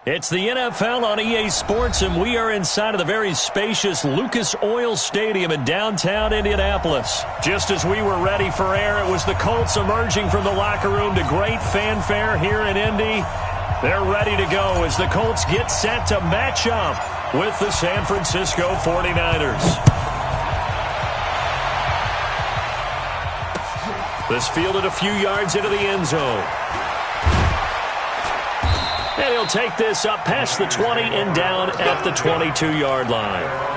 It's the NFL on EA Sports, and we are inside of the very spacious Lucas Oil Stadium in downtown Indianapolis. Just as we were ready for air, it was the Colts emerging from the locker room to great fanfare here in Indy. They're ready to go as the Colts get set to match up with the San Francisco 49ers. This fielded a few yards into the end zone. And he'll take this up past the 20 and down at the 22-yard line.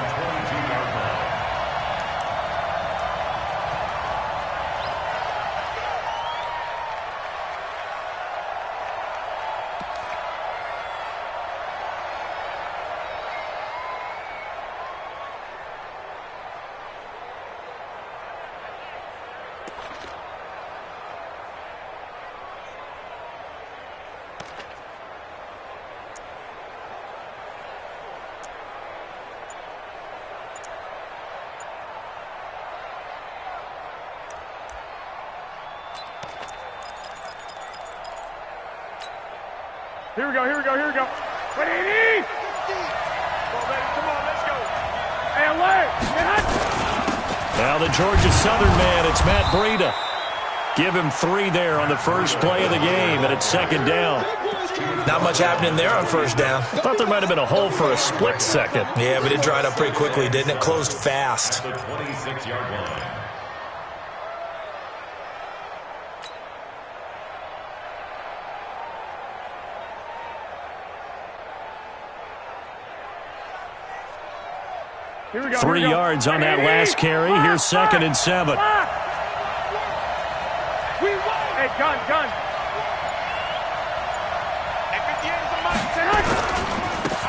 Here we go. Ready? Come on, let's go. And now the Georgia Southern man, it's Matt Breida. Give him 3 there on the first play of the game, and it's second down. Not much happening there on first down. I thought there might have been a hole for a split second. Yeah, but it dried up pretty quickly, didn't it? Closed fast. The 26-yard line. Here we go. 3 yards on that last carry. Here's second and 7. Hey, gun.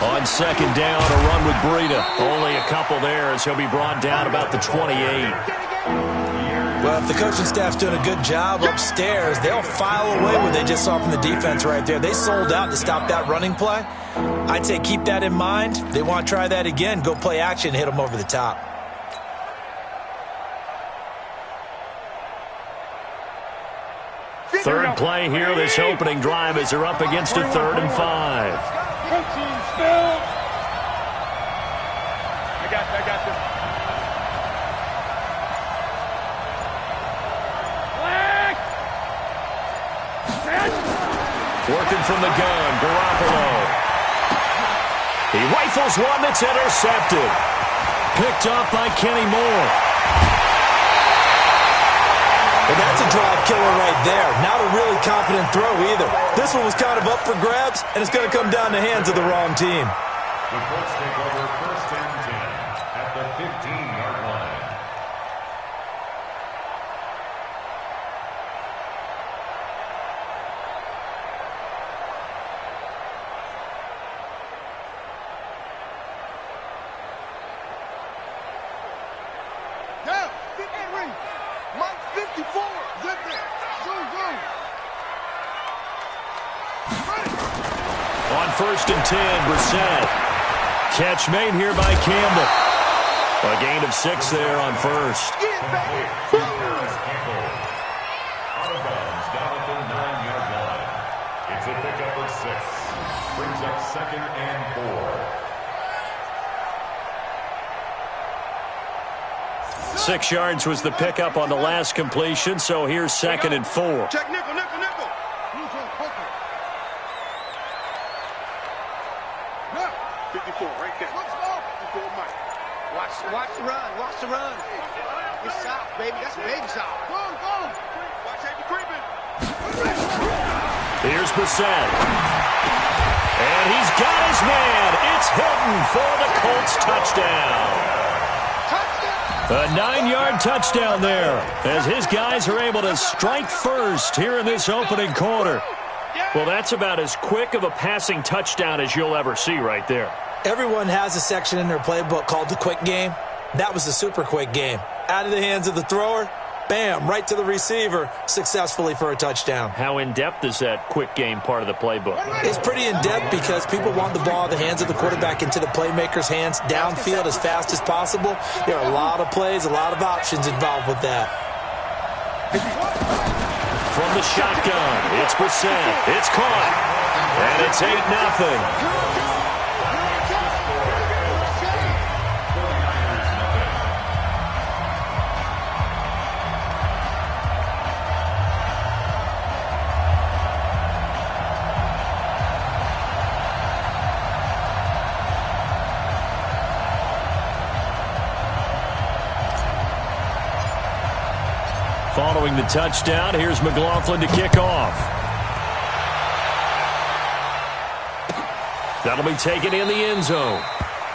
On second down, a run with Breida. Only a couple there as he'll be brought down about the 28. Well, if the coaching staff's doing a good job upstairs, they'll file away what they just saw from the defense right there. They sold out to stop that running play. I'd say keep that in mind. They want to try that again. Go play action, hit them over the top. Third play here, this opening drive as they're up against a 3rd and 5. I got this. Working from the gun, Garoppolo. He rifles one that's intercepted. Picked up by Kenny Moore. Well, that's a drive killer right there. Not a really confident throw either. This one was kind of up for grabs, and it's going to come down the hands of the wrong team. The Colts take over 1st and 10 at the 15-yard line. On 1st and 10, Brissett. Catch made here by Campbell. A gain of 6 there on first. Out of bounds down at the 9-yard line. It's a pickup of 6. Brings up 2nd and 4. 6 yards was the pickup on the last completion, so here's 2nd and 4. Check nickel. Watch the run. It's south, baby. That's baby south. Go. Watch Avery creeping. Here's Brissett. And he's got his man. It's Hilton for the Colts touchdown. A 9-yard touchdown there as his guys are able to strike first here in this opening quarter. Well, that's about as quick of a passing touchdown as you'll ever see right there. Everyone has a section in their playbook called the quick game. That was a super quick game. Out of the hands of the thrower, bam, right to the receiver, successfully for a touchdown. How in-depth is that quick game part of the playbook? It's pretty in-depth because people want the ball in the hands of the quarterback into the playmaker's hands downfield as fast as possible. There are a lot of plays, a lot of options involved with that. from the shotgun. It's Brissett. It's caught. And it's 8-0. Following the touchdown, here's McLaughlin to kick off. That'll be taken in the end zone.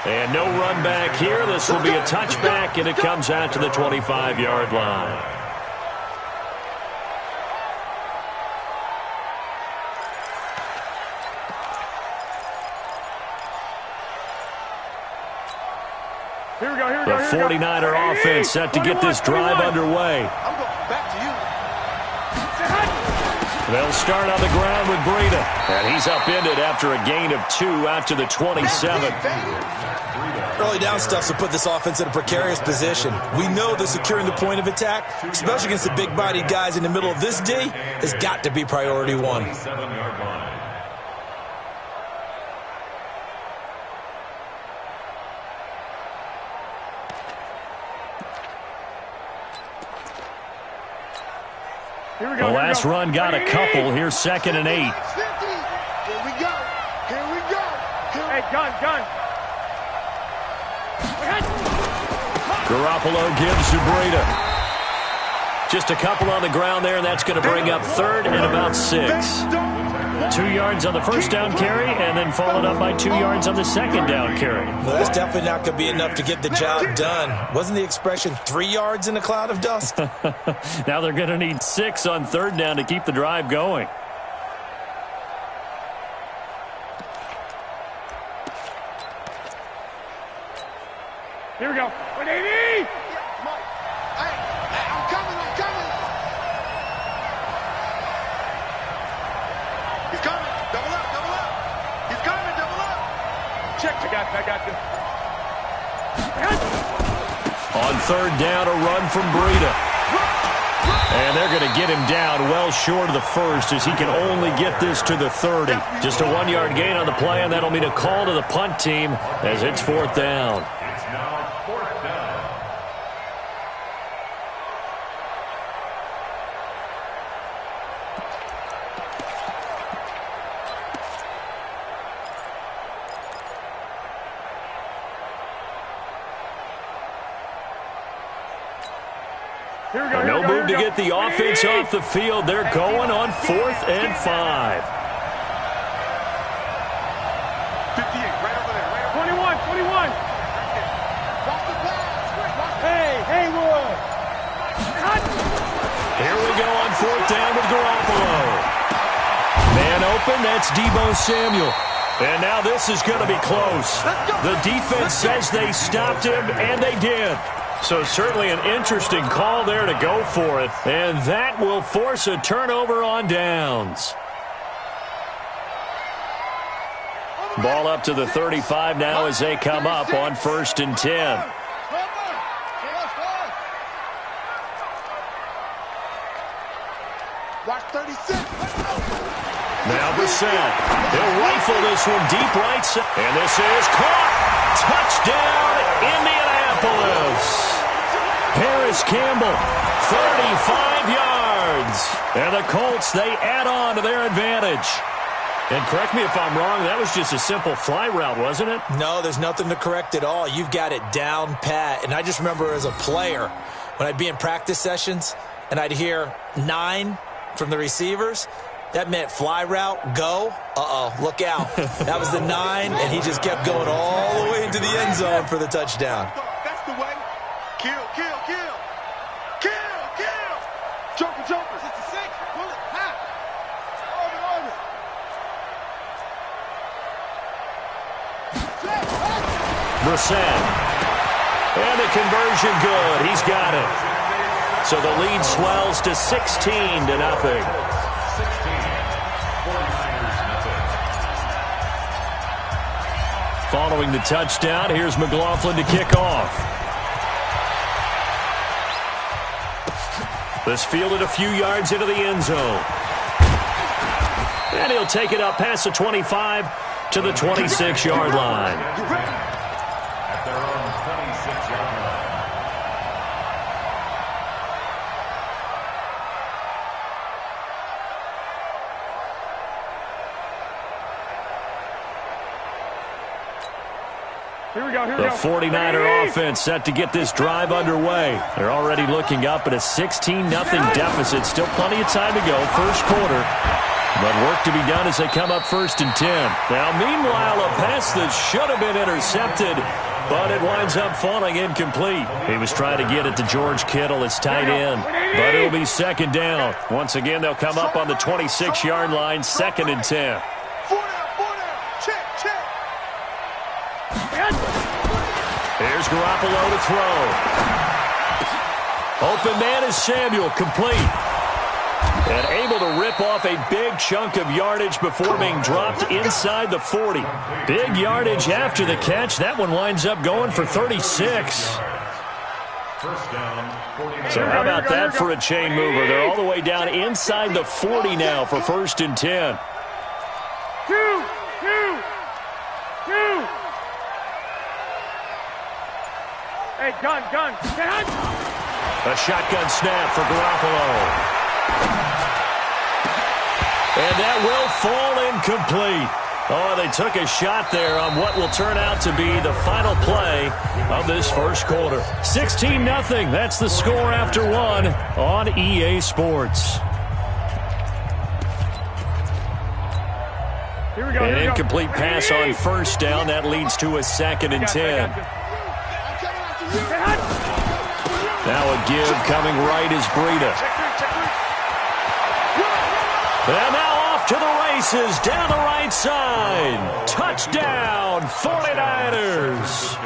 And no run back here. This will be a touchback, and it comes out to the 25-yard line. The 49er offense set to get this drive underway. I'm going back to you. They'll start on the ground with Breida. And he's upended after a gain of 2 out to the 27. Early down stuff will put this offense in a precarious position. We know that securing the point of attack, especially against the big-bodied guys in the middle of this D, has got to be priority one. The last run got a couple. Here's 2nd and 8. Here we go. Here we go. Hey, gun. Garoppolo gives to Breida. Just a couple on the ground there, and that's going to bring up 3rd and about 6. 2 yards on the first down carry, and then followed up by 2 yards on the second down carry. Well, that's definitely not going to be enough to get the job done. Wasn't the expression 3 yards in a cloud of dust? Now they're going to need 6 on 3rd down to keep the drive going. Here we go. 180! Hey, I'm coming. He's coming. Double up. He's coming. Double up. Check. I got you. On 3rd down, a run from Breida. And they're going to get him down well short of the first as he can only get this to the 30. Just a 1-yard gain on the play, and that'll mean a call to the punt team as it's 4th down. It's now 4th down. No move to get the offense off the field. They're going on 4th and 5. 58, right over there. 21. Watch the pass. Hey, Wood. Here we go on 4th down with Garoppolo. Man open, that's Deebo Samuel. And now this is going to be close. The defense says they stopped him, and they did. So certainly an interesting call there to go for it. And that will force a turnover on downs. Ball up to the 35 now as they come up on 1st and 10. Watch 36. Now Brissett. He'll rifle this one deep right side. And this is caught. Touchdown, Indianapolis. Harris Campbell, 35 yards. And the Colts, they add on to their advantage. And correct me if I'm wrong, that was just a simple fly route, wasn't it? No, there's nothing to correct at all. You've got it down pat. And I just remember as a player, when I'd be in practice sessions and I'd hear 9 from the receivers, that meant fly route, go. Look out. That was the 9, and he just kept going all the way into the end zone for the touchdown. That's the way. Kill. Joker. 66. Pull it. High. Brissett. And the conversion good. He's got it. So the lead swells to 16-0. Following the touchdown, here's McLaughlin to kick off. This fielded a few yards into the end zone. And he'll take it up past the 25 to the 26-yard line. At their own 26-yard line. Here we go, The 49er offense set to get this drive underway. They're already looking up at a 16-0 deficit. Still plenty of time to go, first quarter. But work to be done as they come up 1st and 10. Now, meanwhile, a pass that should have been intercepted, but it winds up falling incomplete. He was trying to get it to George Kittle, his tight end. But it'll be 2nd down. Once again, they'll come up on the 26-yard line, 2nd and 10. Here's Garoppolo to throw. Open man is Samuel, complete. And able to rip off a big chunk of yardage before being dropped inside the 40. Big yardage after the catch. That one winds up going for 36. First down, 49. So how about that for a chain mover? They're all the way down inside the 40 now for 1st and 10. Two. Hey, gun. A shotgun snap for Garoppolo. And that will fall incomplete. Oh, they took a shot there on what will turn out to be the final play of this first quarter. 16-0. That's the score after one on EA Sports. Here we go. An incomplete pass on 1st down. That leads to a 2nd and 10. Now a give coming right is Breida. And now off to the races down the right side. Touchdown, 49ers.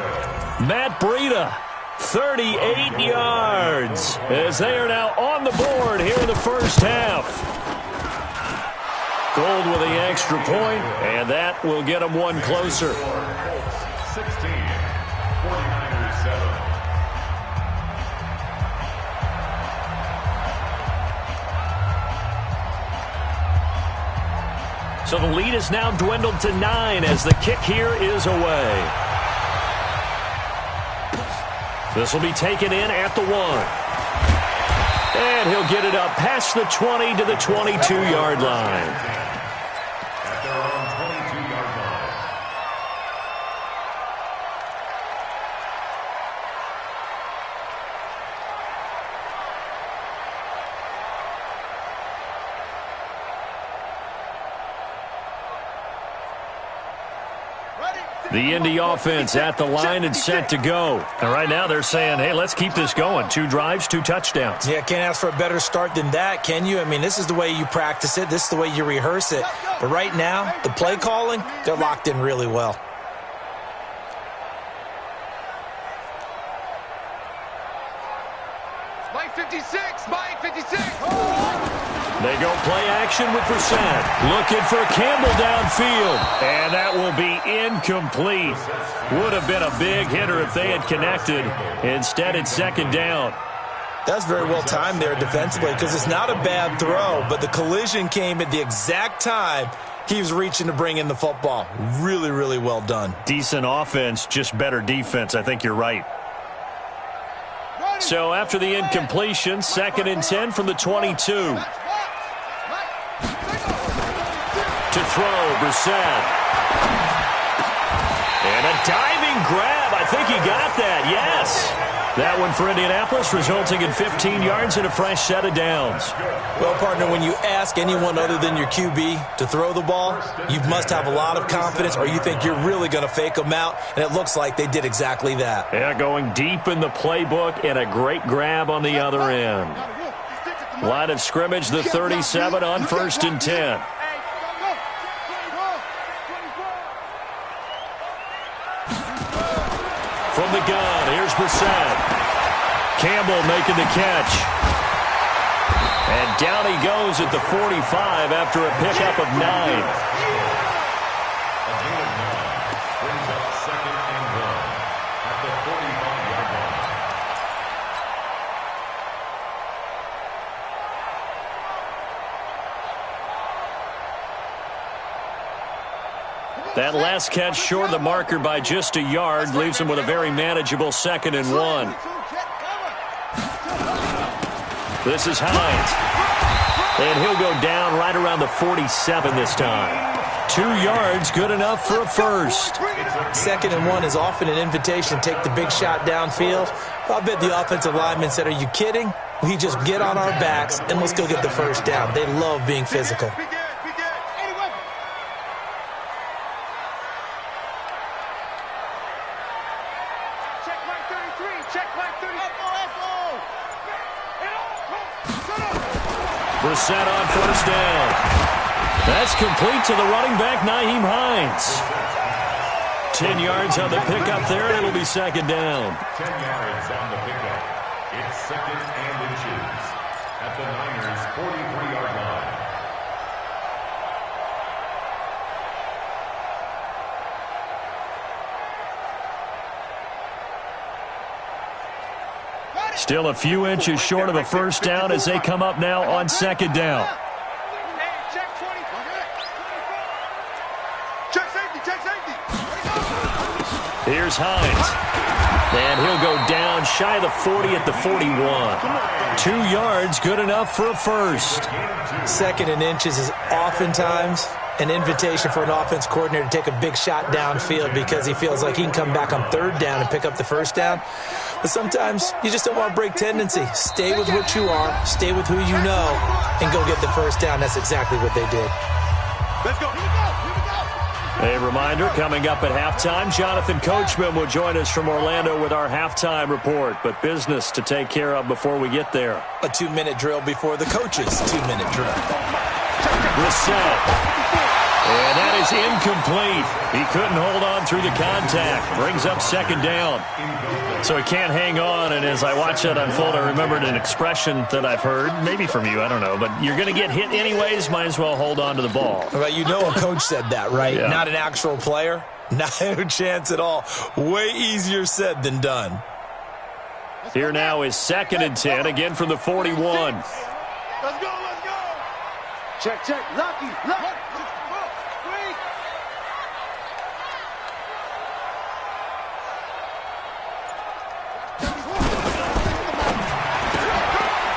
Matt Breida, 38 yards, as they are now on the board here in the first half. Gold with the extra point, and that will get them one closer. 16, 49ers 7. So the lead is now dwindled to 9 as the kick here is away. This will be taken in at the 1. And he'll get it up past the 20 to the 22-yard line. At their own 22-yard line. The Indy offense at the line and set to go. And right now they're saying, hey, let's keep this going. 2 drives, 2 touchdowns. Yeah, can't ask for a better start than that, can you? I mean, this is the way you practice it. This is the way you rehearse it. But right now, the play calling, they're locked in really well. Mike 56, Mike 56. They go play action with Brissett. Looking for Campbell downfield. And that will be incomplete. Would have been a big hitter if they had connected. Instead, it's 2nd down. That's very well timed there defensively because it's not a bad throw, but the collision came at the exact time he was reaching to bring in the football. Really, really well done. Decent offense, just better defense. I think you're right. So after the incompletion, 2nd and 10 from the 22. To throw, Brissett. And a diving grab. I think he got that, yes. That one for Indianapolis, resulting in 15 yards and a fresh set of downs. Well, partner, when you ask anyone other than your QB to throw the ball, you must have a lot of confidence or you think you're really going to fake them out, and it looks like they did exactly that. Yeah, going deep in the playbook and a great grab on the other end. Line of scrimmage, the 37 on 1st and 10. From the gun, here's Brissett. Campbell making the catch. And down he goes at the 45 after a pickup of 9. A gain of 9 brings up 2nd and 1 at the 45-yard line. That last catch short of the marker by just a yard leaves him with a very manageable 2nd and 1. This is Hines. And he'll go down right around the 47 this time. 2 yards, good enough for a first. 2nd and 1 is often an invitation. Take the big shot downfield. I bet the offensive lineman said, are you kidding? We just get on our backs and let's go get the first down. They love being physical. Brissett on first down. That's complete to the running back, Nyheim Hines. 10 yards on the pickup there, and it'll be 2nd down. 10 yards on the pickup. It's 2nd and inches at the Niners' 43-yard line. Still a few inches short of a first down as they come up now on 2nd down. Here's Hines. And he'll go down shy of the 40 at the 41. 2 yards, good enough for a first. 2nd and inches is oftentimes an invitation for an offense coordinator to take a big shot downfield because he feels like he can come back on 3rd down and pick up the first down. But sometimes you just don't want to break tendency. Stay with what you are, stay with who you know, and go get the first down. That's exactly what they did. Let's go. A reminder, coming up at halftime, Jonathan Coachman will join us from Orlando with our halftime report. But business to take care of before we get there. A 2-minute drill before the coach's 2-minute drill. Brissett. And that is incomplete. He couldn't hold on through the contact. Brings up 2nd down. So he can't hang on, and as I watch that unfold, I remembered an expression that I've heard, maybe from you, I don't know, but you're going to get hit anyways, might as well hold on to the ball. Well, you know a coach said that, right? Yeah. Not an actual player. No chance at all. Way easier said than done. Here now is 2nd and 10, again from the 41. Let's go. Check. Lucky.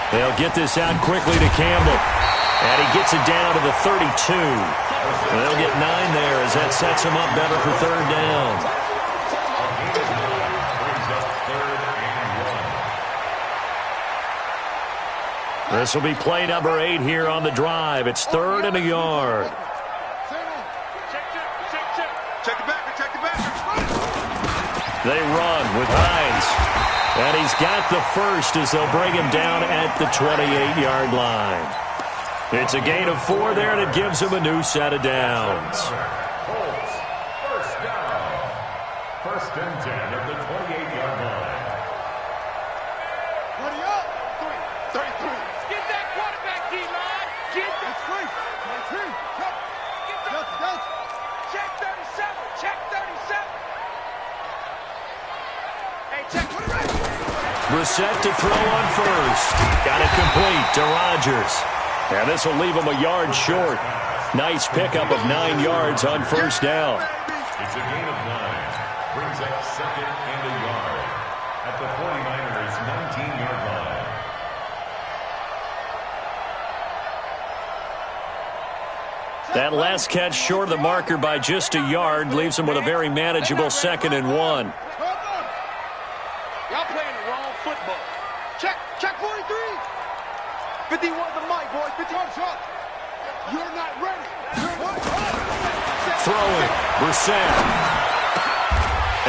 They'll get this out quickly to Campbell. And he gets it down to the 32. They'll get 9 there as that sets him up better for 3rd down. This will be play number 8 here on the drive. It's 3rd and a yard. Check the back. They run with Hines. And he's got the first as they'll bring him down at the 28-yard line. It's a gain of 4 there, and it gives him a new set of downs. Colts, first down. 1st and 10 at the 28-yard line. Ready up. 33. Get that quarterback, D-line. Get that. Check 37. Check 37. Hey, check 20. Brissett to throw on first. Got it complete to Rodgers. And this will leave him a yard short. Nice pickup of 9 yards on first down. It's a gain of 9. Brings up 2nd and a yard at the 49ers' 19-yard line. That last catch short of the marker by just a yard leaves him with a very manageable 2nd and 1. Y'all playing the wrong football. Check 43. 51 the mic, boys. 51 shot. You're not ready. Throwing. Brissett.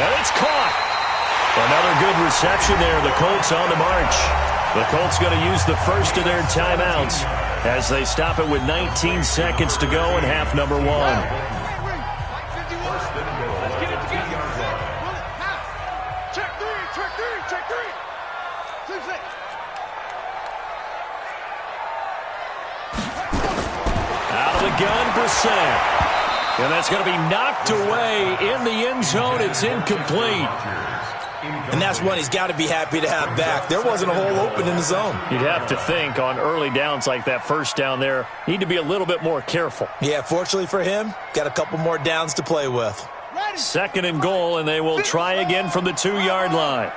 And it's caught. Another good reception there. The Colts on the march. The Colts going to use the first of their timeouts as they stop it with 19 seconds to go in half number 1. Out of the gun, Brissett. And that's going to be knocked away in the end zone. It's incomplete. And that's one he's got to be happy to have back. There wasn't a hole open in the zone. You'd have to think on early downs like that first down there, need to be a little bit more careful. Yeah, fortunately for him, got a couple more downs to play with. 2nd and goal, and they will try again from the 2-yard line.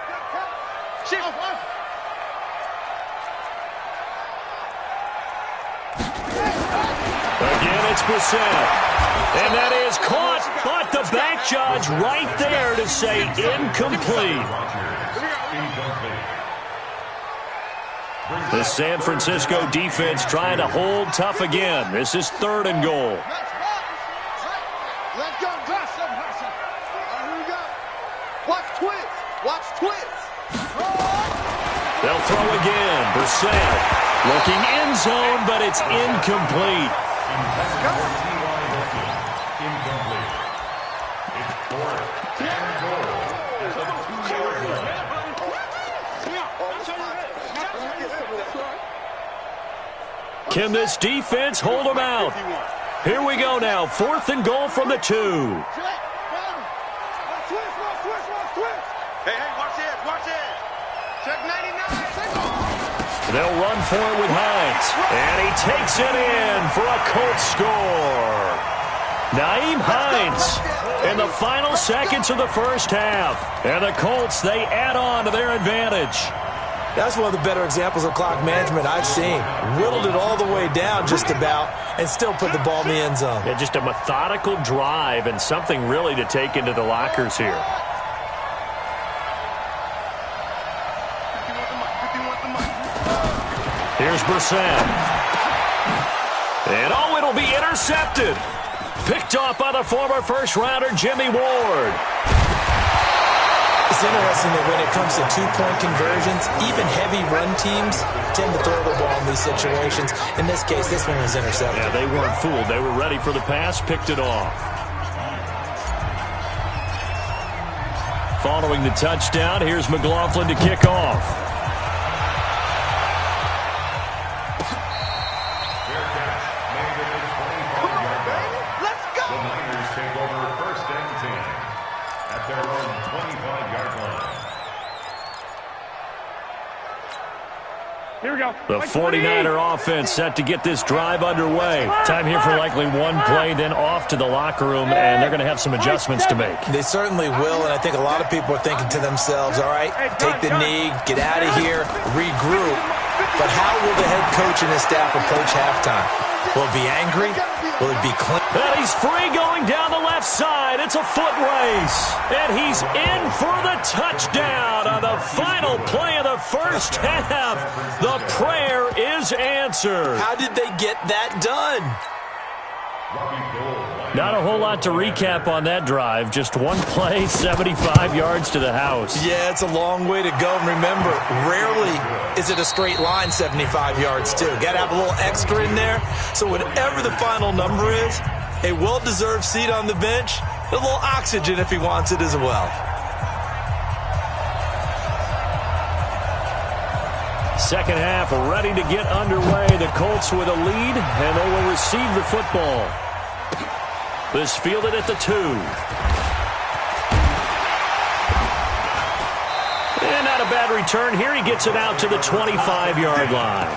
Again, it's Brissett. And that is caught, but the back judge right there to say incomplete. The San Francisco defense trying to hold tough again. This is 3rd and goal. Let's go, here we go. Watch twist. Watch twist. They'll throw again. Brissett looking end zone, but it's incomplete. Can this defense hold them out? Here we go now. 4th and goal from the 2. Hey, watch this, watch this. Check 99. They'll run for it with Hines. And he takes it in for a Colts score. Nyheim Hines in the final seconds of the first half. And the Colts, they add on to their advantage. That's one of the better examples of clock management I've seen. Whittled it all the way down just about and still put the ball in the end zone. Yeah, just a methodical drive and something really to take into the lockers here. Here's Brissett. And oh, it'll be intercepted. Picked off by the former first-rounder Jimmy Ward. It's interesting that when it comes to two-point conversions, even heavy run teams tend to throw the ball in these situations. In this case, this one was intercepted. Yeah, they weren't fooled. They were ready for the pass, picked it off. Following the touchdown, here's McLaughlin to kick off. Here we go. The 49er offense set to get this drive underway. Time here for likely one play, then off to the locker room, and they're going to have some adjustments to make. They certainly will, and I think a lot of people are thinking to themselves, all right, take the knee, get out of here, regroup. But how will the head coach and his staff approach halftime? Will it be angry? Will it be clean? And he's free going down the left side. It's a foot race. And he's in for the touchdown on the final play of the first half. The prayer is answered. How did they get that done? Not a whole lot to recap on that drive. Just one play, 75 yards to the house. Yeah, it's a long way to go. And remember, rarely is it a straight line 75 yards, too. Got to have a little extra in there. So whatever the final number is, a well-deserved seat on the bench, a little oxygen if he wants it as well. Second half ready to get underway. The Colts with a lead, and they will receive the football. This fielded at the 2. And not a bad return here. He gets it out to the 25-yard line.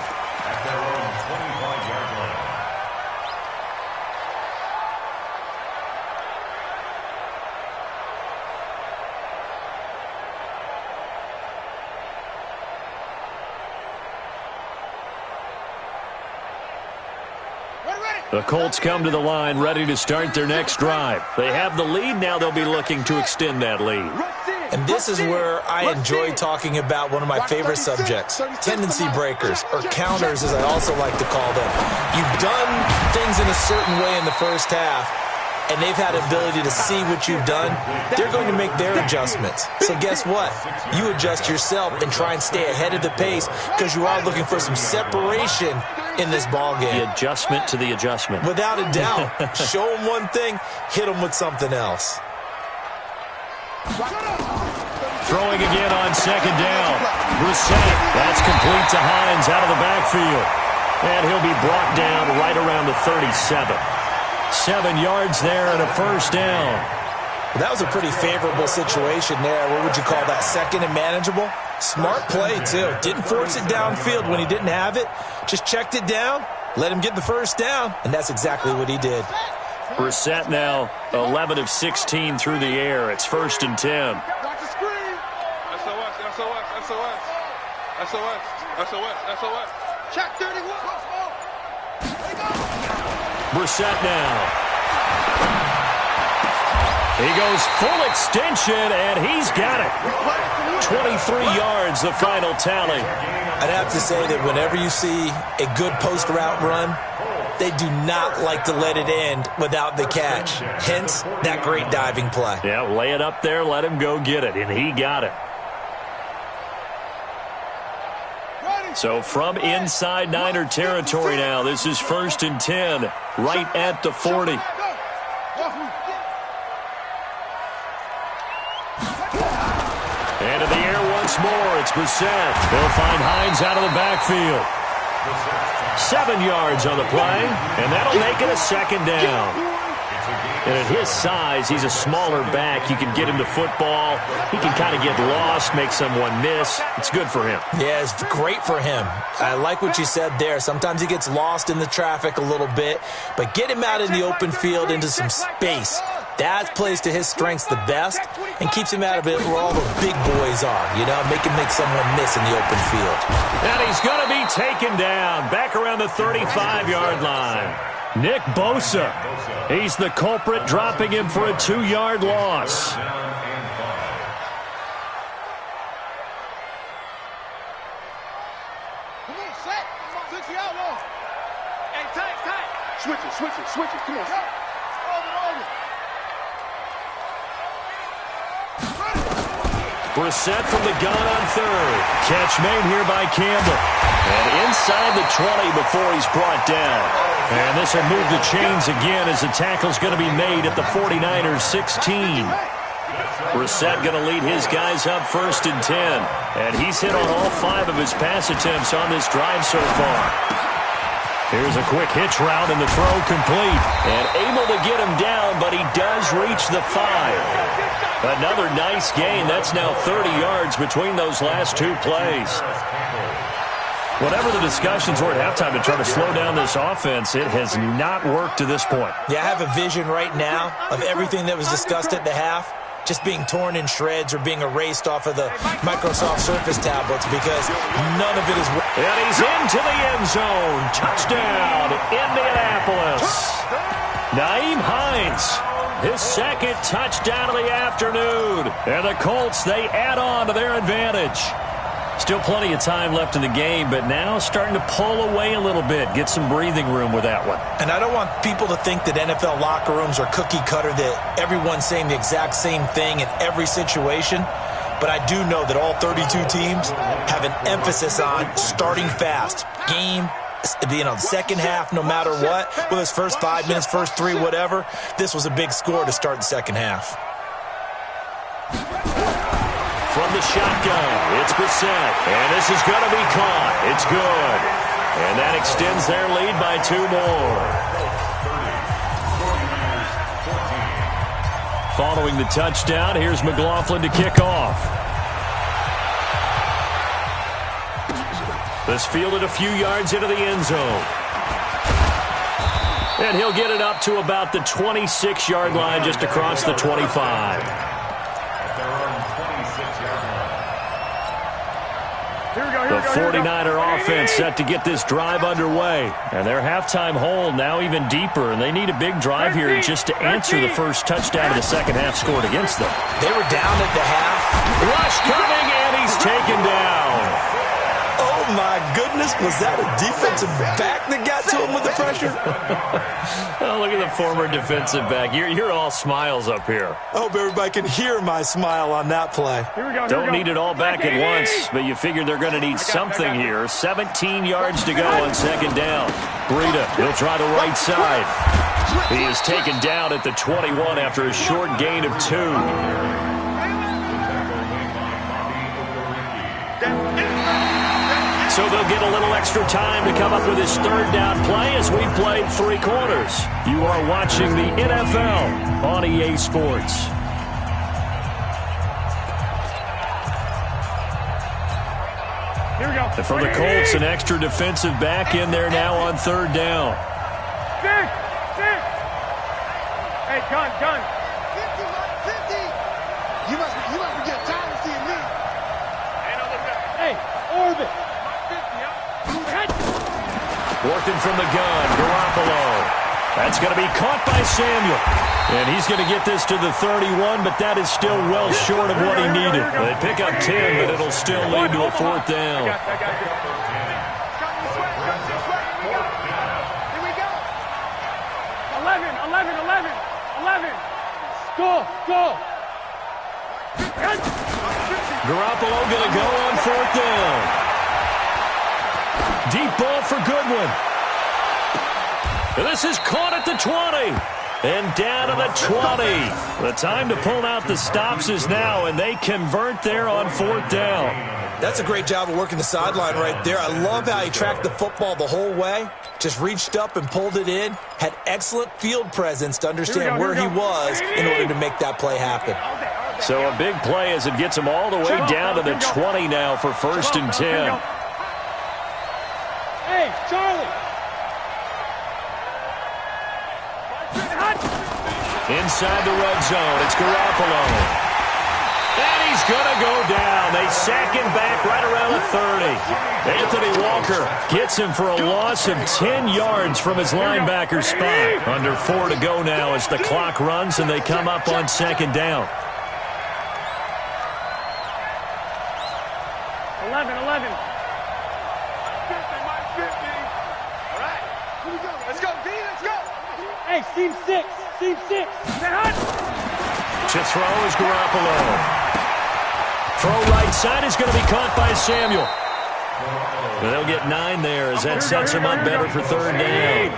The Colts come to the line ready to start their next drive. They have the lead. Now they'll be looking to extend that lead. And this is where I enjoy talking about one of my favorite subjects, tendency breakers, or counters as I also like to call them. You've done things in a certain way in the first half, and they've had ability to see what you've done. They're going to make their adjustments. So guess what? You adjust yourself and try and stay ahead of the pace because you are looking for some separation in this ball game. The adjustment to the adjustment. Without a doubt. Show them one thing, hit them with something else. Throwing again on second down. Brissett. That's complete to Hines out of the backfield. And he'll be brought down right around the 37. 7 yards there and a first down. Well, that was a pretty favorable situation there. What would you call that? Second and manageable? Smart play, too. Didn't force it downfield when he didn't have it. Just checked it down, let him get the first down, and that's exactly what he did. Brissett now 11 of 16 through the air. It's 1st and 10. Watch the screen. SOS, SOS, SOS. SOS, SOS, SOS. Check 31. Brissett now. He goes full extension, and he's got it. 23 yards, the final tally. I'd have to say that whenever you see a good post route run, they do not like to let it end without the catch. Hence, that great diving play. Yeah, lay it up there, let him go get it, and he got it. So from inside Niner territory now, this is 1st and 10, right at the 40. And in the air once more, it's Brissett. They'll find Hines out of the backfield. 7 yards on the play, and that'll make it a 2nd down. And at his size, he's a smaller back. You can get him to football. He can kind of get lost, make someone miss. It's good for him. Yeah, it's great for him. I like what you said there. Sometimes he gets lost in the traffic a little bit, but get him out in the open field into some space. That plays to his strengths the best and keeps him out of it where all the big boys are, you know, make him make someone miss in the open field. And he's going to be taken down back around the 35-yard line. Nick Bosa, he's the culprit, dropping him for a 2-yard loss. Come on, set. 6 out long. Hey, tight. Switch it. Come on. Brissett from the gun on 3rd. Catch made here by Campbell. And inside the 20 before he's brought down. And this will move the chains again as the tackle's going to be made at the 49ers 16. Brissett going to lead his guys up 1st and 10. And he's hit on all 5 of his pass attempts on this drive so far. Here's a quick hitch route and the throw complete. And able to get him down, but he does reach the 5. Another nice gain. That's now 30 yards between those last 2 plays. Whatever the discussions were at halftime to try to slow down this offense, it has not worked to this point. Yeah, I have a vision right now of everything that was discussed at the half just being torn in shreds or being erased off of the Microsoft Surface tablets because none of it is... And he's into the end zone. Touchdown, Indianapolis. Nyheim Hines, his 2nd touchdown of the afternoon. And the Colts, they add on to their advantage. Still plenty of time left in the game, but now starting to pull away a little bit, get some breathing room with that one. And I don't want people to think that NFL locker rooms are cookie cutter, that everyone's saying the exact same thing in every situation. But I do know that all 32 teams have an emphasis on starting fast. Game, second half, no matter what. Whether it's first 5 minutes, first 3, whatever. This was a big score to start the second half. From the shotgun, it's Brissett, and this is going to be caught. It's good. And that extends their lead by 2 more. Following the touchdown, here's McLaughlin to kick off. This fielded a few yards into the end zone. And he'll get it up to about the 26-yard line, just across the 25. The 49er offense set to get this drive underway. And their halftime hole now even deeper, and they need a big drive here just to answer the first touchdown of the second half scored against them. They were down at the half. Rush coming, and he's taken down. Oh, my goodness. Was that a defensive back that got to him with the pressure? Oh, look at the former defensive back. You're all smiles up here. I hope everybody can hear my smile on that play. Don't need it all back at once, but you figure they're going to need something here. 17 yards to go on 2nd down. Breida, he'll try the right side. He is taken down at the 21 after a short gain of 2. So they'll get a little extra time to come up with his 3rd down play as we've played 3 quarters. You are watching the NFL on EA Sports. Here we go. And for the Colts, an extra defensive back in there now on third down. Six. Hey, gun. 50. You must be getting tired of seeing me. Hey, orbit. Working from the gun, Garoppolo. That's going to be caught by Samuel. And he's going to get this to the 31, but that is still well short of what he needed. They pick up 10, but it'll still lead to a fourth down. Here we go. 11. Go. Garoppolo going to go on fourth down. Deep ball for Goodwin. And this is caught at the 20. And down to the 20. The time to pull out the stops is now, and they convert there on fourth down. That's a great job of working the sideline right there. I love how he tracked the football the whole way. Just reached up and pulled it in. Had excellent field presence to understand where he was in order to make that play happen. So a big play as it gets him all the way down to the 20 now for first and 10. Hey, Charlie. Inside the red zone, it's Garoppolo. And he's going to go down. They sack him back right around the 30. Anthony Walker gets him for a loss of 10 yards from his linebacker spot. Under 4 to go now as the clock runs and they come up on second down. 11. Let's go, D. Let's go. Hey, seam 6. To throw is Garoppolo. Throw right side is going to be caught by Samuel. They'll get 9 there as that sets them up better for third down.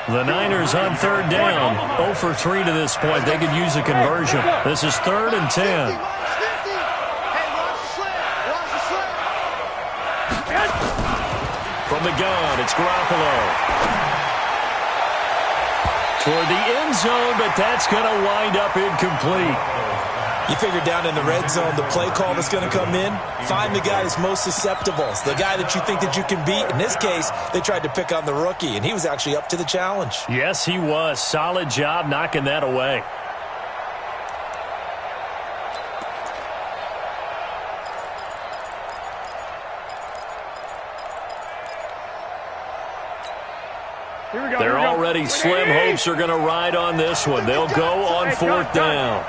The Niners on third down. 0 for 3 to this point. They could use a conversion. This is third and 10. Hey, watch the slip. From the gun, it's Garoppolo. Toward the end zone, but that's going to wind up incomplete. You figure down in the red zone, the play call that's going to come in, find the guy that's most susceptible, the guy that you think that you can beat. In this case, they tried to pick on the rookie, and he was actually up to the challenge. Yes, he was. Solid job knocking that away. They're already slim hopes are going to ride on this one. They'll go on fourth down.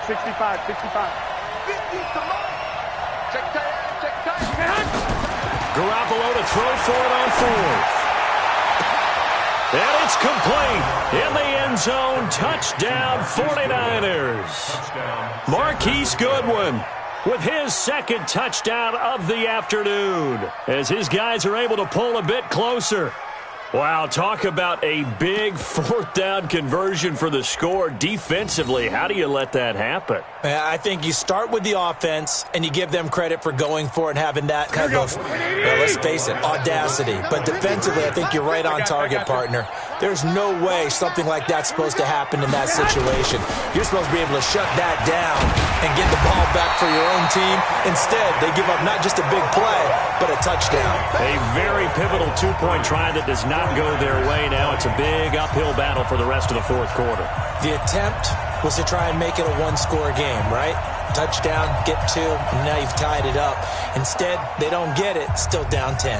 65. 50, come on. Check time. Garoppolo to throw for it on fourth. And it's complete. In the end zone, touchdown 49ers. Marquise Goodwin with his second touchdown of the afternoon as his guys are able to pull a bit closer. Wow, talk about a big fourth down conversion for the score. Defensively, how do you let that happen? I think you start with the offense and you give them credit for going for it and having that kind of, let's face it, audacity. But defensively, I think you're right on target, partner. There's no way something like that's supposed to happen in that situation. You're supposed to be able to shut that down and get the ball back for your own team. Instead, they give up not just a big play, but a touchdown. A very pivotal two-point try that does not go their way. Now it's a big uphill battle for the rest of the fourth quarter. The attempt was to try and make it a one-score game, right? Touchdown, get 2, and now you've tied it up. Instead, they don't get it, still down 10.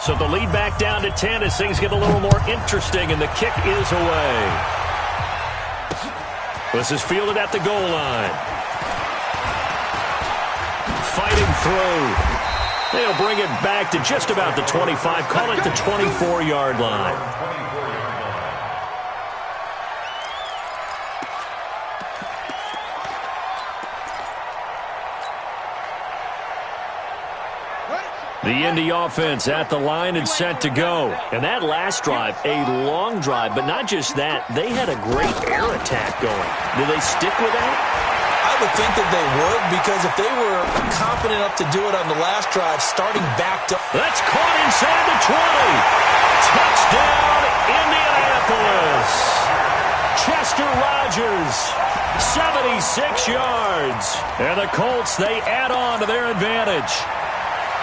So the lead back down to 10 as things get a little more interesting, and the kick is away. This is fielded at the goal line. Fighting through. They'll bring it back to just about the 25. Call it the 24-yard line. The Indy offense at the line and set to go. And that last drive, a long drive, but not just that. They had a great air attack going. Do they stick with that? I would think that they would, because if they were confident enough to do it on the last drive, starting back to... That's caught inside the 20. Touchdown, Indianapolis. Chester Rogers, 76 yards. And the Colts, they add on to their advantage.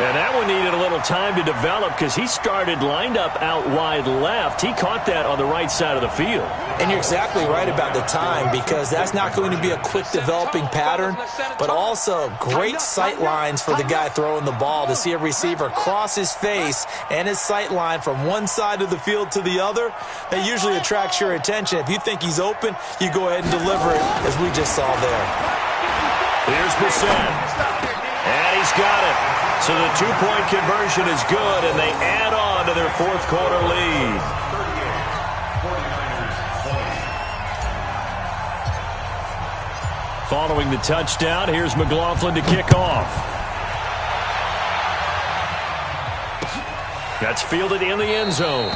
And that one needed a little time to develop because he started lined up out wide left. He caught that on the right side of the field. And you're exactly right about the time because that's not going to be a quick developing pattern, but also great sight lines for the guy throwing the ball to see a receiver cross his face and his sight line from one side of the field to the other. That usually attracts your attention. If you think he's open, you go ahead and deliver it as we just saw there. Here's Brissett. And he's got it. So the two-point conversion is good, and they add on to their fourth quarter lead. Following the touchdown, here's McLaughlin to kick off. That's fielded in the end zone.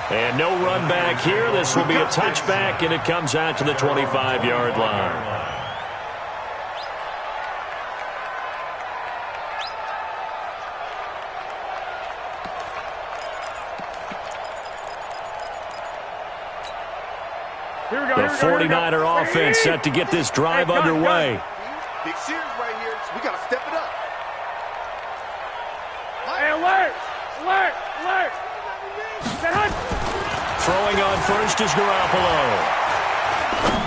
And no run back here. This will be a touchback, and it comes out to the 25-yard line. The 49er offense set to get this drive underway. Big series right here. We got to step it up. Hey, alert! Alert! Alert! Throwing on first is Garoppolo.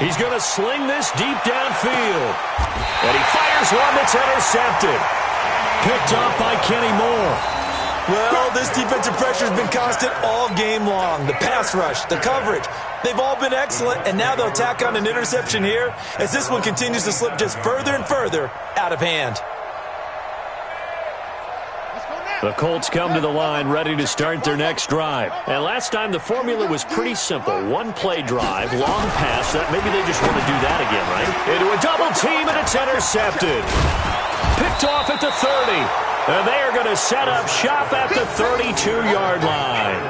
He's going to sling this deep downfield. And he fires one that's intercepted. Picked off by Kenny Moore. Well, this defensive pressure has been constant all game long. The pass rush, the coverage, they've all been excellent, and now they'll tack on an interception here as this one continues to slip just further and further out of hand. The Colts come to the line ready to start their next drive. And last time the formula was pretty simple. One-play drive, long pass. That maybe they just want to do that again, right? Into a double team, and it's intercepted. Picked off at the 30. And they are going to set up shop at the 32-yard line.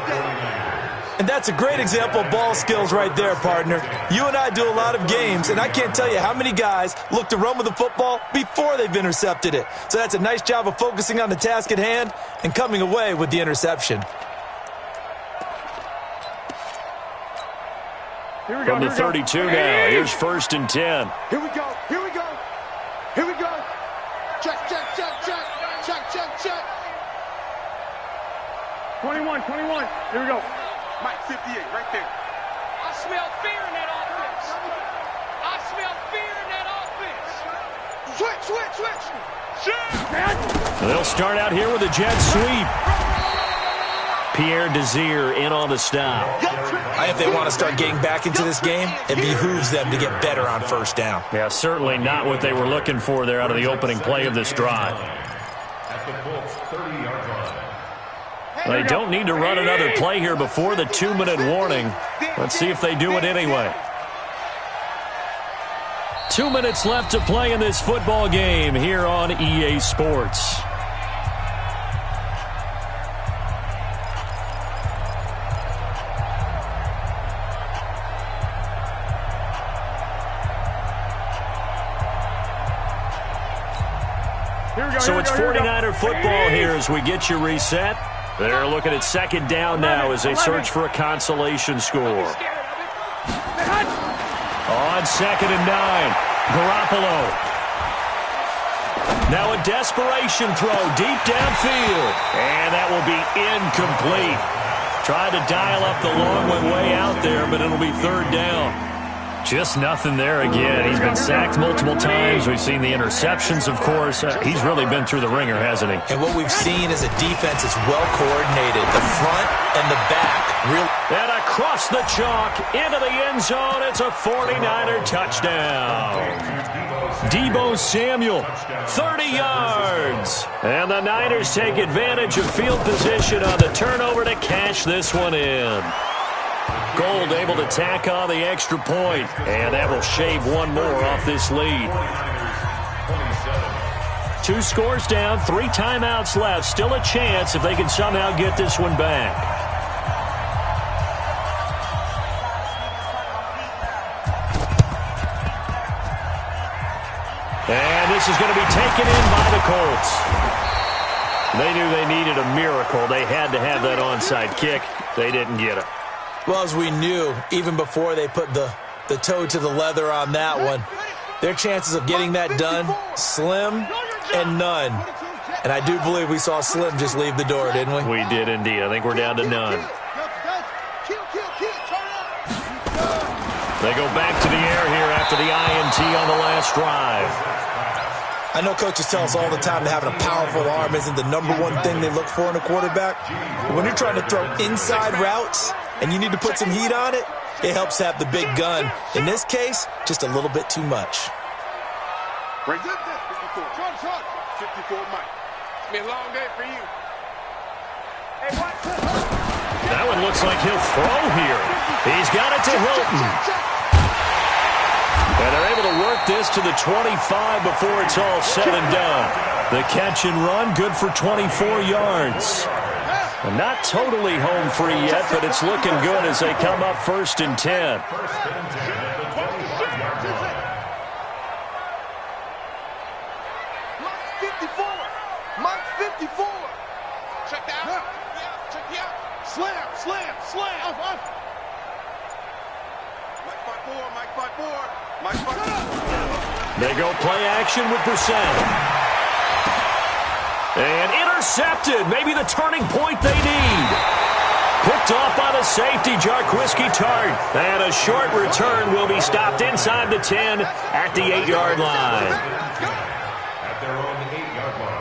And that's a great example of ball skills right there, partner. You and I do a lot of games, and I can't tell you how many guys look to run with the football before they've intercepted it. So that's a nice job of focusing on the task at hand and coming away with the interception. From the 32 now, here's 1st and 10. Here we go. Here we go. Here we go. Check, check, check, check. Check, check, check. 21. Here we go. Mike, 58, right there. I smell fear in that offense. I smell fear in that offense. Switch. They'll start out here with a jet sweep. Pierre Desir in on the stop. If they want to start getting back into this game, it behooves them to get better on first down. Yeah, certainly not what they were looking for there out of the opening play of this drive. They don't need to run another play here before the 2-minute warning. Let's see if they do it anyway. 2 minutes left to play in this football game here on EA Sports. So it's 49er football here as we get you reset. They're looking at 2nd down now as they search for a consolation score. On 2nd and 9, Garoppolo. Now a desperation throw deep downfield. And that will be incomplete. Tried to dial up the long one way out there, but it'll be 3rd down. Just nothing there again. He's been sacked multiple times. We've seen the interceptions, of course. He's really been through the ringer, hasn't he? And what we've seen is a defense that's well coordinated. The front and the back. And across the chalk into the end zone. It's a 49er touchdown. Deebo Samuel, 30 yards. And the Niners take advantage of field position on the turnover to cash this one in. Gold able to tack on the extra point, and that will shave one more off this lead. 2 scores down, 3 timeouts left. Still a chance if they can somehow get this one back. And this is going to be taken in by the Colts. They knew they needed a miracle. They had to have that onside kick. They didn't get it. Well, as we knew, even before they put the the toe to the leather on that one. Their chances of getting that done, slim and none. And I do believe we saw Slim just leave the door, didn't we? We did indeed. I think we're down to none. They go back to the air here after the INT on the last drive. I know coaches tell us all the time that having a powerful arm isn't the number one thing they look for in a quarterback. But when you're trying to throw inside routes and you need to put some heat on it, it helps have the big gun. In this case, just a little bit too much. Right there, 54. 54, Mike. It's been a long day for you. That one looks like he'll throw here. He's got it to Hilton. And they're able to work this to the 25 before it's all said and done. The catch and run, good for 24 yards. And not totally home free yet, but it's looking good as they come up 1st and 10. Mike 54. Check that out. Check the out. Slam. Mike 54. They go play action with Brissett. And intercepted. Maybe the turning point they need. Picked off by the safety, Jarquiski Tart. And a short return will be stopped inside the 10 at the 8-yard line. At their own 8-yard line.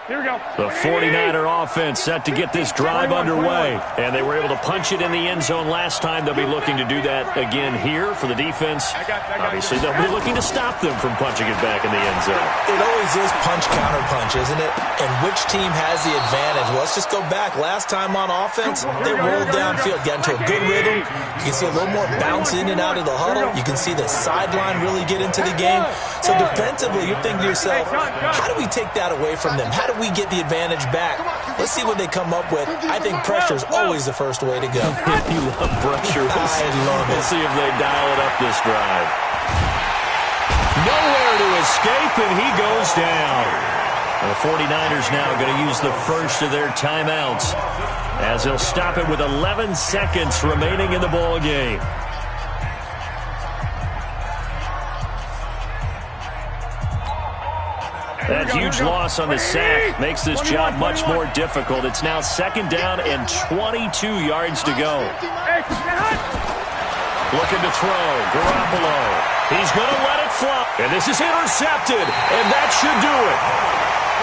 Here we go. The 49er offense set to get this drive underway. And they were able to punch it in the end zone last time. They'll be looking to do that again here for the defense. Obviously, they'll be looking to stop them from punching it back in the end zone. It always is punch-counter-punch, isn't it? And which team has the advantage? Well, let's just go back. Last time on offense, they rolled downfield, got into a good rhythm. You can see a little more bounce in and out of the huddle. You can see the sideline really get into the game. So defensively, you're thinking to yourself, how do we take that away from them? How do we get the advantage back? Let's see what they come up with. I think pressure is always the first way to go. You love pressure. I love it. We'll see if they dial it up this drive. Nowhere to escape, and he goes down. The 49ers now going to use the first of their timeouts as they'll stop it with 11 seconds remaining in the ball game. That huge loss on the sack makes this job much more difficult. It's now 2nd down and 22 yards to go. Looking to throw. Garoppolo. He's going to let it fly. And this is intercepted. And that should do it.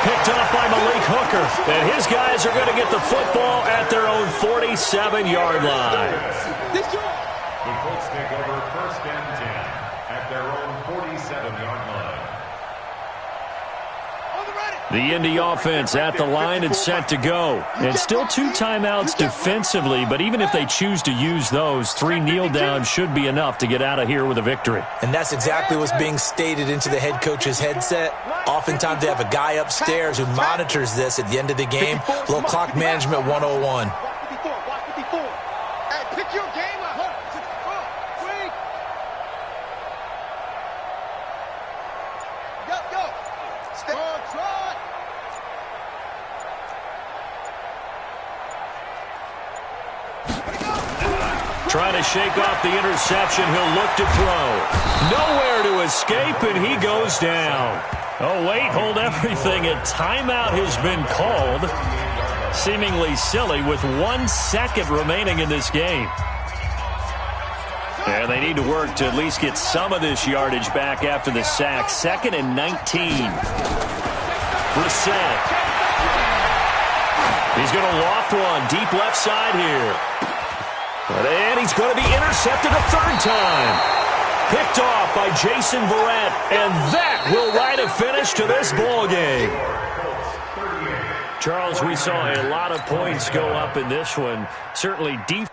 Picked up by Malik Hooker. And his guys are going to get the football at their own 47-yard line. The Colts take over 1st and 10 at their own 47-yard line. The Indy offense at the line and set to go. And still 2 timeouts defensively, but even if they choose to use those, 3 kneel downs should be enough to get out of here with a victory. And that's exactly what's being stated into the head coach's headset. Oftentimes they have a guy upstairs who monitors this at the end of the game. A little clock management 101. Hey, pick your game up. Wait. Go. Stay on track. Trying to shake off the interception. He'll look to throw. Nowhere to escape, and he goes down. Oh, wait, hold everything. A timeout has been called. Seemingly silly with 1 second remaining in this game. And they need to work to at least get some of this yardage back after the sack. 2nd and 19. Brissett. He's going to loft one deep left side here. And he's going to be intercepted a 3rd time. Picked off by Jason Verrett. And that will write a finish to this ball game. Charles, we saw a lot of points go up in this one. Certainly defense.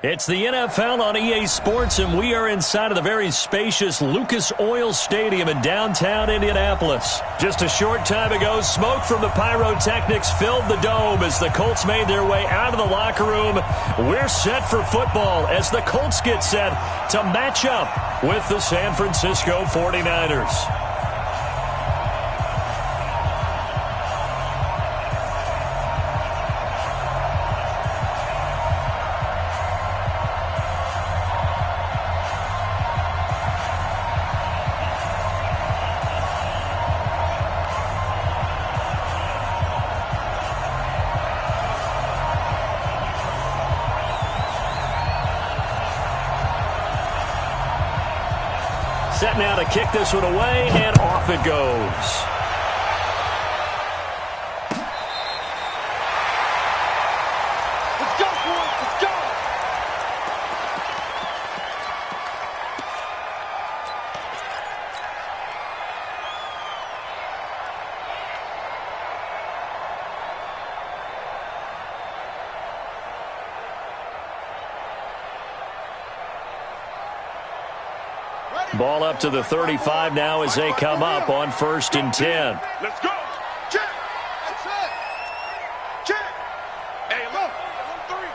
It's the NFL on EA Sports, and we are inside of the very spacious Lucas Oil Stadium in downtown Indianapolis. Just a short time ago, smoke from the pyrotechnics filled the dome as the Colts made their way out of the locker room. We're set for football as the Colts get set to match up with the San Francisco 49ers. Set now to kick this one away, and off it goes. Let's go, boys. Let's go. Ball up to the 35 now as they come up on 1st and 10. Let's go. Check. That's it. Check. Hey, look. 1-3.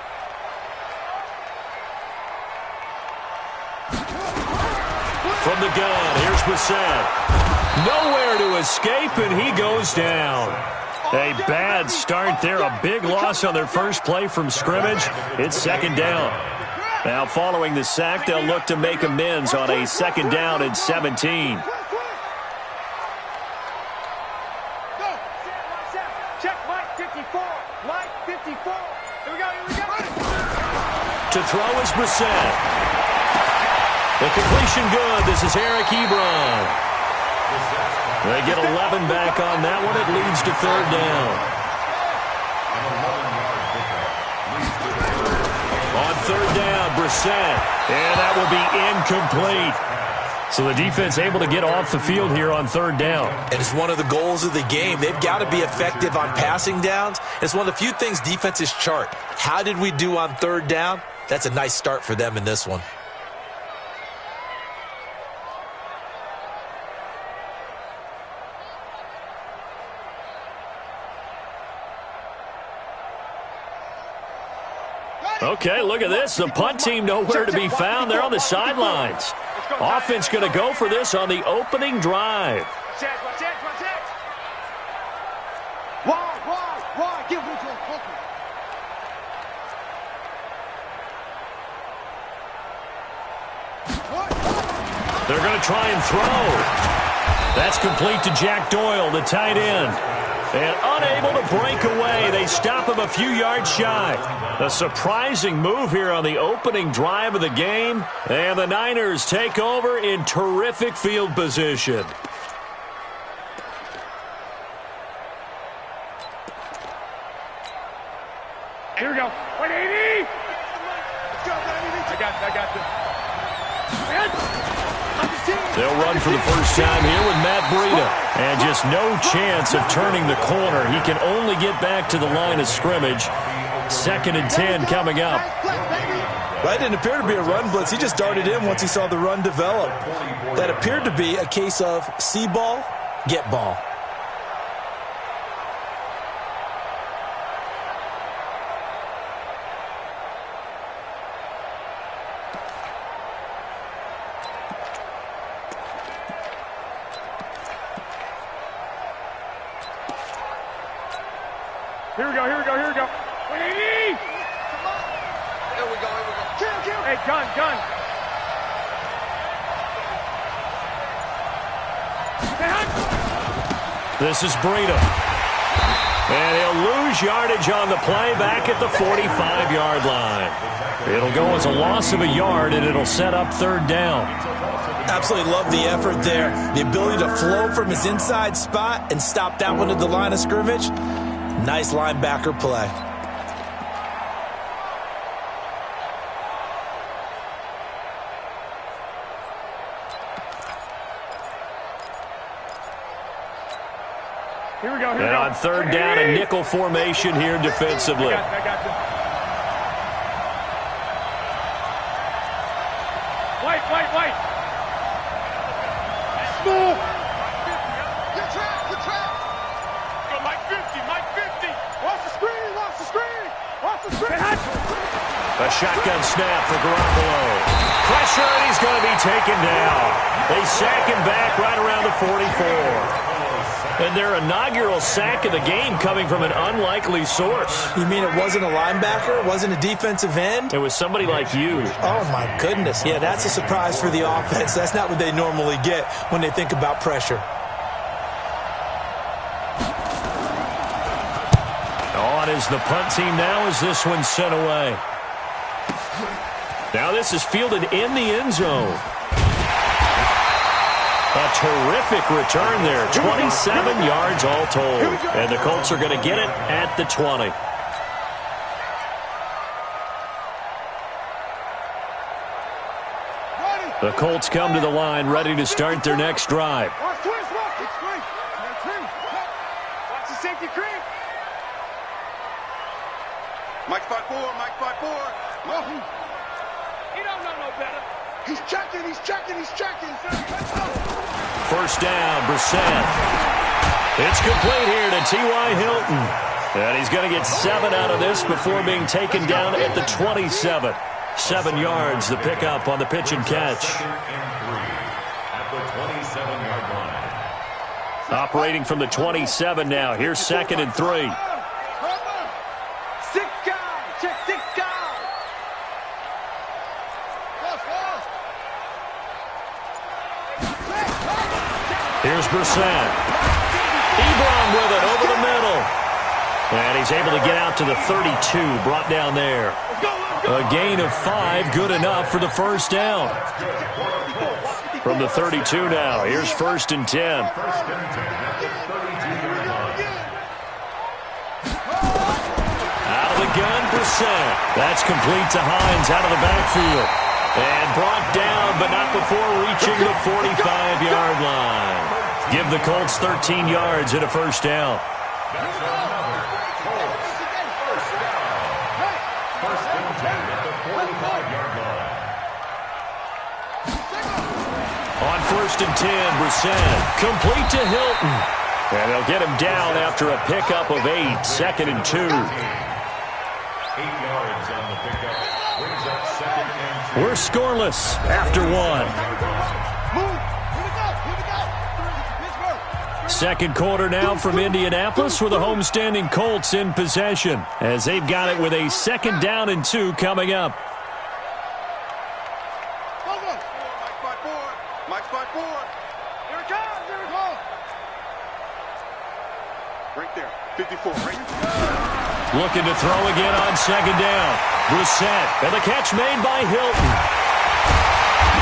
From the gun, here's Brissett. Nowhere to escape, and he goes down. A bad start there, a big loss on their first play from scrimmage. It's 2nd down. Now, following the sack, they'll look to make amends on a 2nd down and 17. Check Mike 54. Mike 54. Here we go. To throw is Brissett. The completion good. This is Eric Ebron. They get 11 back on that one. It leads to 3rd down. On 3rd down, Brissett, and that will be incomplete. So the defense able to get off the field here on 3rd down. And it's one of the goals of the game. They've got to be effective on passing downs. It's one of the few things defenses chart. How did we do on 3rd down? That's a nice start for them in this one. Okay, look at this. The punt team nowhere to be found. They're on the sidelines. Offense going to go for this on the opening drive. Why? Give it to him. They're going to try and throw. That's complete to Jack Doyle, the tight end. And unable to break away. They stop him a few yards shy. A surprising move here on the opening drive of the game. And the Niners take over in terrific field position. Here we go. 180. I got this. They'll run for the first time here with Matt Breida. And just no chance of turning the corner. He can only get back to the line of scrimmage. 2nd and 10 coming up. That didn't appear to be a run blitz. He just darted in once he saw the run develop. That appeared to be a case of see ball, get ball. Here we go. 180. Here we go. Kill. Hey, gun. This is Breida. And he'll lose yardage on the play back at the 45-yard line. It'll go as a loss of a yard, and it'll set up 3rd down. Absolutely love the effort there. The ability to flow from his inside spot and stop that one at the line of scrimmage. Nice linebacker play. Here we go. And on 3rd down, a nickel formation here defensively. I got this. Wait. Small. You're trapped. Go, Mike 50. Watch the screen. A shotgun snap for Garoppolo. Pressure, and he's going to be taken down. They sack him back right around the 44. And their inaugural sack of the game coming from an unlikely source. You mean it wasn't a linebacker? It wasn't a defensive end? It was somebody like you. Oh, my goodness. Yeah, that's a surprise for the offense. That's not what they normally get when they think about pressure. On is the punt team now as this one's sent away. Now this is fielded in the end zone. A terrific return there. 27 yards all told. And the Colts are going to get it at the 20. The Colts come to the line ready to start their next drive. Watch the safety creep. Mike 5-4. He don't know no better. He's checking. First down, Brissett. It's complete here to T.Y. Hilton. And he's going to get 7 out of this before being taken down at the 27. 7 yards, the pickup on the pitch and catch. Second and 3 at the 27-yard line. Operating from the 27 now. Here's 2nd and 3. 6 guys. Check 6 guys. Here's Brissett. Ebron with it over the middle. And he's able to get out to the 32, brought down there. A gain of 5, good enough for the first down. From the 32 now, here's 1st and 10. First and 10 at the 32-yard line. Out of the gun, Brissett. That's complete to Hines out of the backfield. And brought down, but not before reaching the 45-yard line. Give the Colts 13 yards and a first down. That's another Colts first down. First and 10 at the 45-yard line. On 1st and 10, Brissett. Complete to Hilton. And they'll get him down after a pickup of 8. 2nd and 2. 8 yards on the pickup. Brings up 2nd and 2. We're scoreless after 1. Second quarter now from Indianapolis with the homestanding Colts in possession as they've got it with a 2nd down and 2 coming up. Mike 5-4. Here it comes. Right there. 54. Right. Looking to throw again on 2nd down. Brissett, and the catch made by Hilton.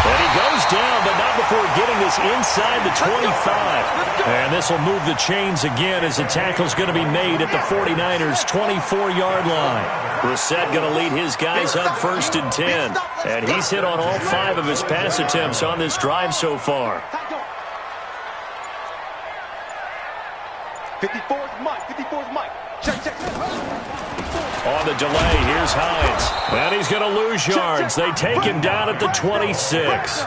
And he goes down, but not before getting this inside the 25. And this will move the chains again as the tackle's going to be made at the 49ers' 24-yard line. Brissett going to lead his guys up 1st and 10. And he's hit on all 5 of his pass attempts on this drive so far. 54's Mike. Check. On the delay, here's Hines. And he's going to lose yards. They take him down at the 26.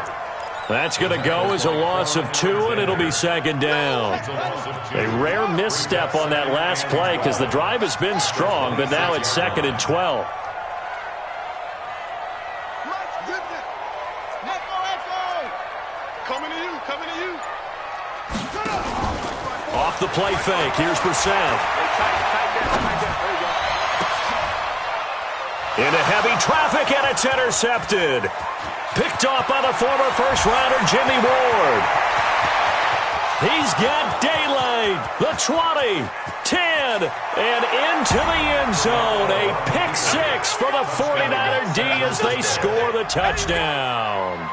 That's going to go as a loss of 2, and it'll be 2nd down. A rare misstep on that last play because the drive has been strong, but now it's 2nd and 12. Coming to you. Off the play fake, here's Brissett. Into heavy traffic, and it's intercepted. Picked off by the former first-rounder Jimmy Ward. He's got daylight. The 20, 10, and into the end zone. A pick 6 for the 49er D as they score the touchdown.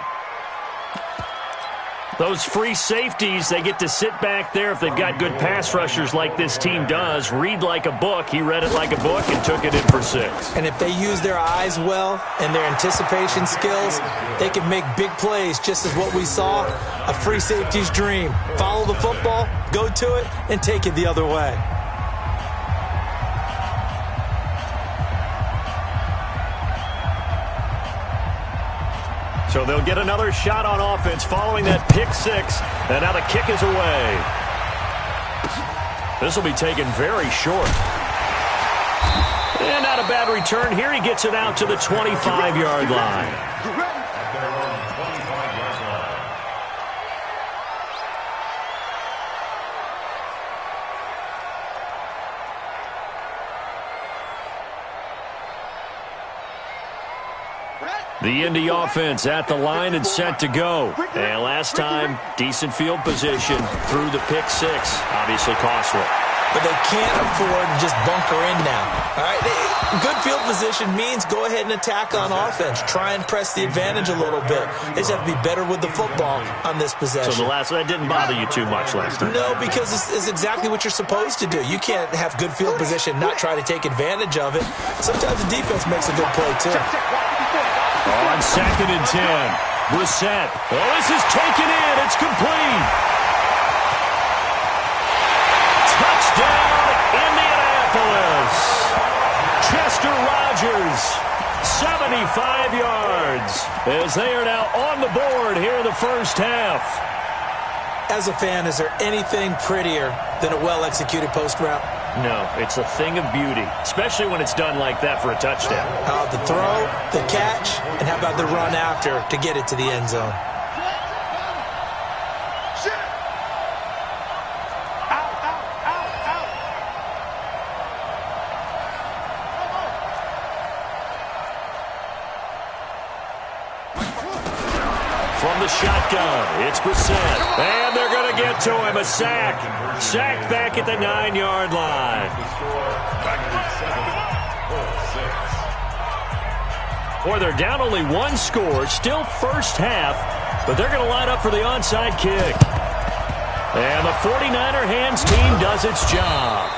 Those free safeties, they get to sit back there if they've got good pass rushers like this team does. Read like a book. He read it like a book and took it in for 6. And if they use their eyes well and their anticipation skills, they can make big plays, just as what we saw, a free safety's dream. Follow the football, go to it, and take it the other way. So they'll get another shot on offense following that pick six. And now the kick is away. This will be taken very short. And not a bad return here. He gets it out to the 25-yard line. The Indy offense at the line and set to go. And last time, decent field position through the pick six. Obviously costly. But they can't afford to just bunker in now. All right, good field position means go ahead and attack on offense. Try and press the advantage a little bit. They just have to be better with the football on this possession. So that didn't bother you too much last time? No, because it's exactly what you're supposed to do. You can't have good field position, not try to take advantage of it. Sometimes the defense makes a good play, too. On 2nd and 10, Brissett. Oh, this is taken in. It's complete. Touchdown, Indianapolis. Chester Rogers, 75 yards, as they are now on the board here in the first half. As a fan, is there anything prettier than a well-executed post route? No, it's a thing of beauty, especially when it's done like that for a touchdown. How about the throw, the catch, and how about the run after to get it to the end zone? From the shotgun, it's Brissett. And they're going to get to him. A sack. Sacked back at the 9-yard line. Boy, they're down only one score. Still first half. But they're going to line up for the onside kick. And the 49er hands team does its job.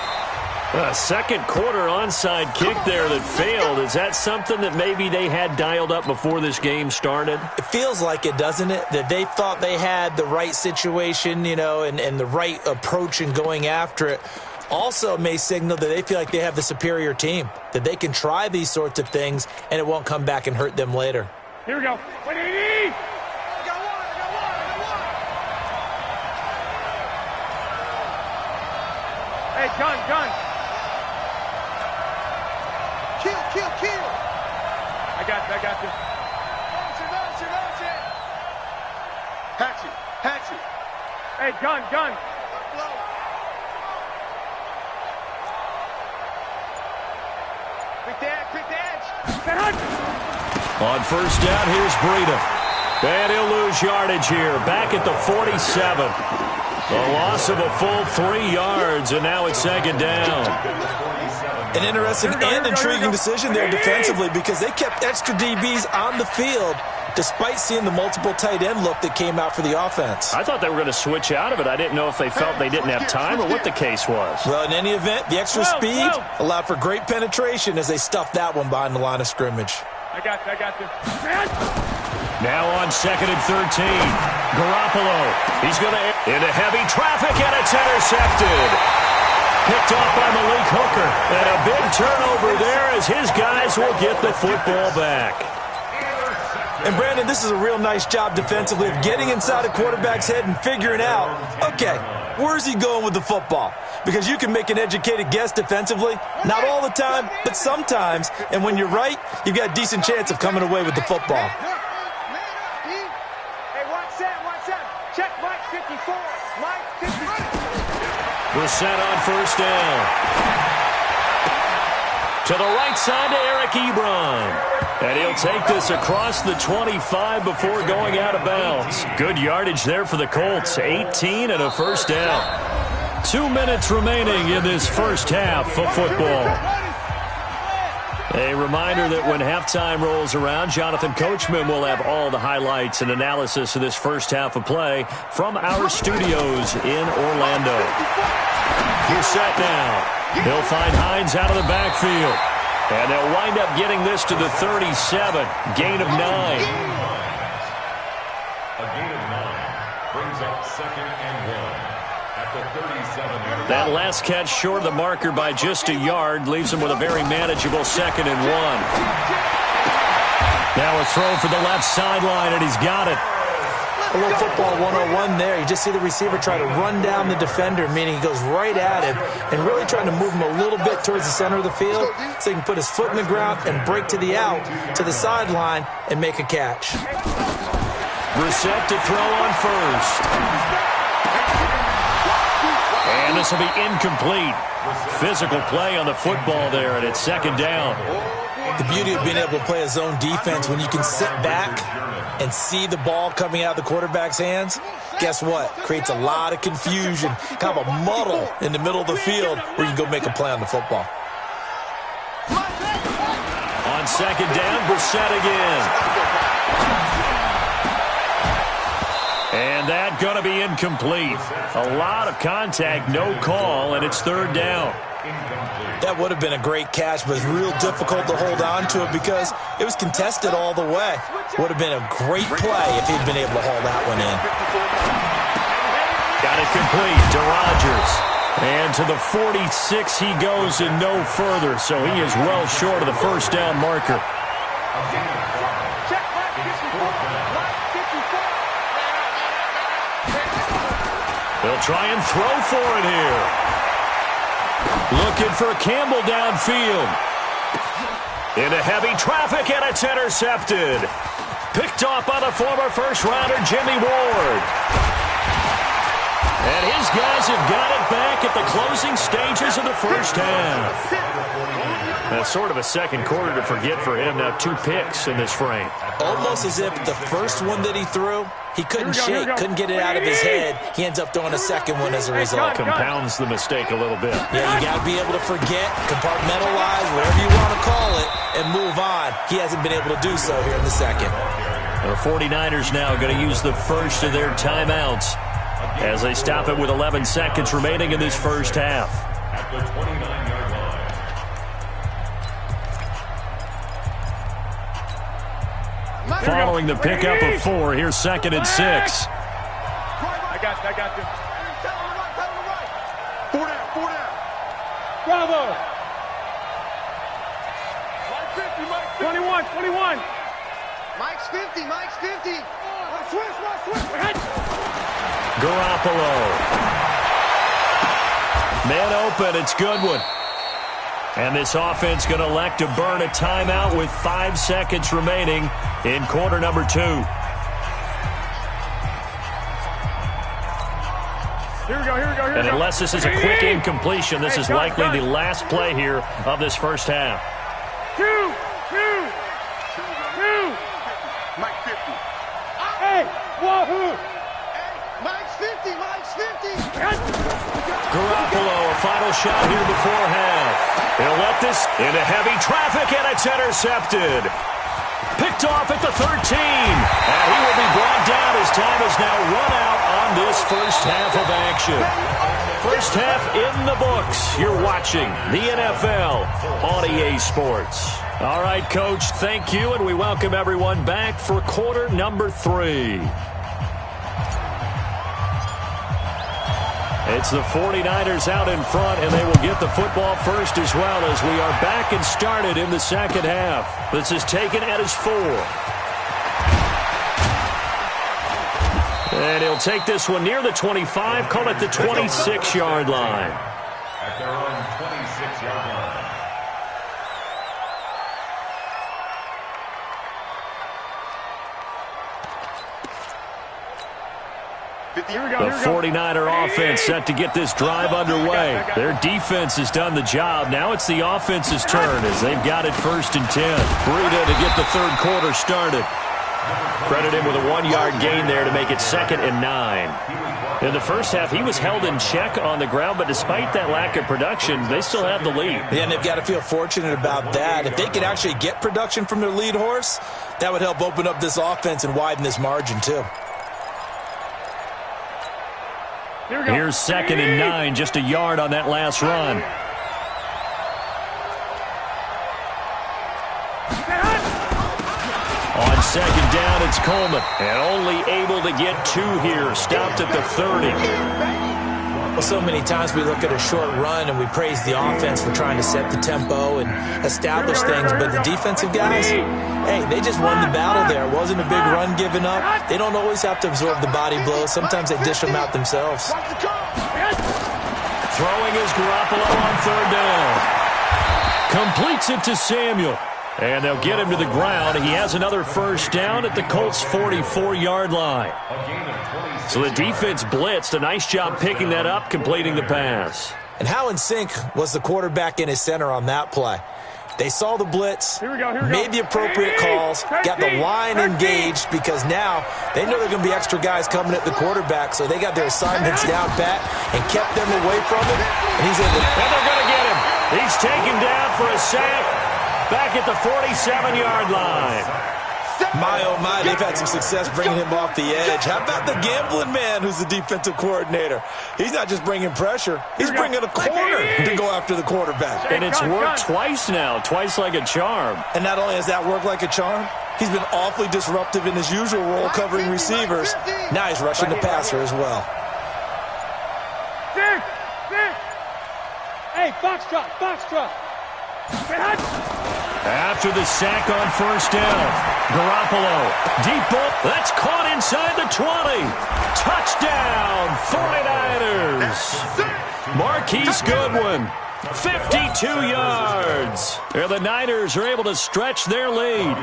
A second quarter onside kick there that failed. Is that something that maybe they had dialed up before this game started? It feels like it, doesn't it? That they thought they had the right situation, you know, and the right approach in going after it. Also may signal that they feel like they have the superior team, that they can try these sorts of things and it won't come back and hurt them later. Here we go. 180! Hey, gun. Kill. I got you. Hatchet. Hey, gun. Quick edge. On first down, here's Breida. And he'll lose yardage here. Back at the 47. A loss of a full 3 yards, and now it's second down. An interesting and intriguing decision there defensively because they kept extra DBs on the field despite seeing the multiple tight end look that came out for the offense. I thought they were going to switch out of it. I didn't know if they felt they didn't have time or what the case was. Well, in any event, the extra speed allowed for great penetration as they stuffed that one behind the line of scrimmage. I got you. Now on 2nd and 13, Garoppolo. He's going to into heavy traffic, and it's intercepted. Picked off by Malik Hooker. And a big turnover there as his guys will get the football back. And, Brandon, this is a real nice job defensively of getting inside a quarterback's head and figuring out, okay, where's he going with the football? Because you can make an educated guess defensively. Not all the time, but sometimes. And when you're right, you've got a decent chance of coming away with the football. Hey, watch that. Check Mike 54. Mike 54. Brissett on first down. To the right side to Eric Ebron. And he'll take this across the 25 before going out of bounds. Good yardage there for the Colts. 18 and a first down. 2 minutes remaining in this first half of football. A reminder that when halftime rolls around, Jonathan Coachman will have all the highlights and analysis of this first half of play from our studios in Orlando. Here's set now. He'll find Hines out of the backfield. And they'll wind up getting this to the 37. Gain of 9. A gain of 9 brings up 2nd and 1 at the 37. That last catch short of the marker by just a yard leaves him with a very manageable 2nd and 1. Now a throw for the left sideline, and he's got it. A little football 101 there. You just see the receiver try to run down the defender, meaning he goes right at him and really trying to move him a little bit towards the center of the field so he can put his foot in the ground and break to the out, to the sideline, and make a catch. Brissett to throw on first. And this will be incomplete. Physical play on the football there, and it's second down. The beauty of being able to play a zone defense when you can sit back and see the ball coming out of the quarterback's hands, guess what? Creates a lot of confusion, kind of a muddle in the middle of the field where you can go make a play on the football. On second down, Brissett again. And that going to be incomplete. A lot of contact, no call, and it's third down. That would have been a great catch, but it's real difficult to hold on to it because it was contested all the way. Would have been a great play if he'd been able to haul that one in. Got it complete to Rodgers. And to the 46 he goes and no further, so he is well short of the first down marker. They'll try and throw for it here. Looking for Campbell downfield. Into heavy traffic, and it's intercepted. Picked off by the former first-rounder Jimmy Ward. And his guys have got it back at the closing stages of the first half. That's sort of a second quarter to forget for him. Now 2 picks in this frame. Almost as if the first one that he threw, he couldn't shake, couldn't get it out of his head. He ends up throwing a second one as a result. Compounds the mistake a little bit. Yeah, you got to be able to forget, compartmentalize, whatever you want to call it, and move on. He hasn't been able to do so here in the second. The 49ers now going to use the first of their timeouts as they stop it with 11 seconds remaining in this first half. At the 29-yard line. Following the pickup of 4, here's 2nd and 6. I got you. Four down. Bravo. 21. Mike's 50. Switch. Garoppolo. Man open, it's Goodwin. And this offense going to elect to burn a timeout with 5 seconds remaining in quarter number 2. Here we go. And unless this is a quick incompletion, this is likely the last play here of this first half. Two. Mike 50. Hey, wahoo. Mike's 50. Garoppolo, a final shot here before half. He'll let this into heavy traffic, and it's intercepted. Picked off at the 13. And he will be brought down as time is now run out on this first half of action. First half in the books. You're watching the NFL on EA Sports. All right, Coach, thank you, and we welcome everyone back for quarter number 3. It's the 49ers out in front, and they will get the football first as well as we are back and started in the second half. This is taken at his 4. And he'll take this one near the 25, call it the 26-yard line. At their own 26-yard line. The 49er offense set to get this drive underway. Their defense has done the job. Now it's the offense's turn as they've got it 1st and 10. Breida to get the third quarter started. Credit him with a 1-yard gain there to make it 2nd and 9. In the first half, he was held in check on the ground, but despite that lack of production, they still have the lead. Yeah, and they've got to feel fortunate about that. If they could actually get production from their lead horse, that would help open up this offense and widen this margin too. Here's 2nd and 9, just a yard on that last run. On 2nd down, it's Coleman. And only able to get 2 here. Stopped at the 30. Well, so many times we look at a short run and we praise the offense for trying to set the tempo and establish things, but the defensive guys, hey, they just won the battle there. It wasn't a big run given up. They don't always have to absorb the body blows. Sometimes they dish them out themselves. Throwing is Garoppolo on third down. Completes it to Samuel. And they'll get him to the ground. He has another first down at the Colts' 44-yard line. So the defense blitzed. A nice job picking that up, completing the pass. And how in sync was the quarterback and his center on that play? They saw the blitz, made the appropriate calls, got the line engaged because now they know there are going to be extra guys coming at the quarterback, so they got their assignments down pat and kept them away from him. And he's able to... And they're going to get him. He's taken down for a sack. Back at the 47-yard line. My, oh, my, they've had some success bringing him off the edge. How about the gambling man who's the defensive coordinator? He's not just bringing pressure. He's bringing a corner to go after the quarterback. And it's worked twice now, twice like a charm. And not only has that worked like a charm, he's been awfully disruptive in his usual role covering receivers. Now he's rushing the passer as well. Hey, foxtrot. After the sack on first down, Garoppolo, deep ball, that's caught inside the 20. Touchdown, 49ers. Marquise Goodwin, 52 yards. And the Niners are able to stretch their lead.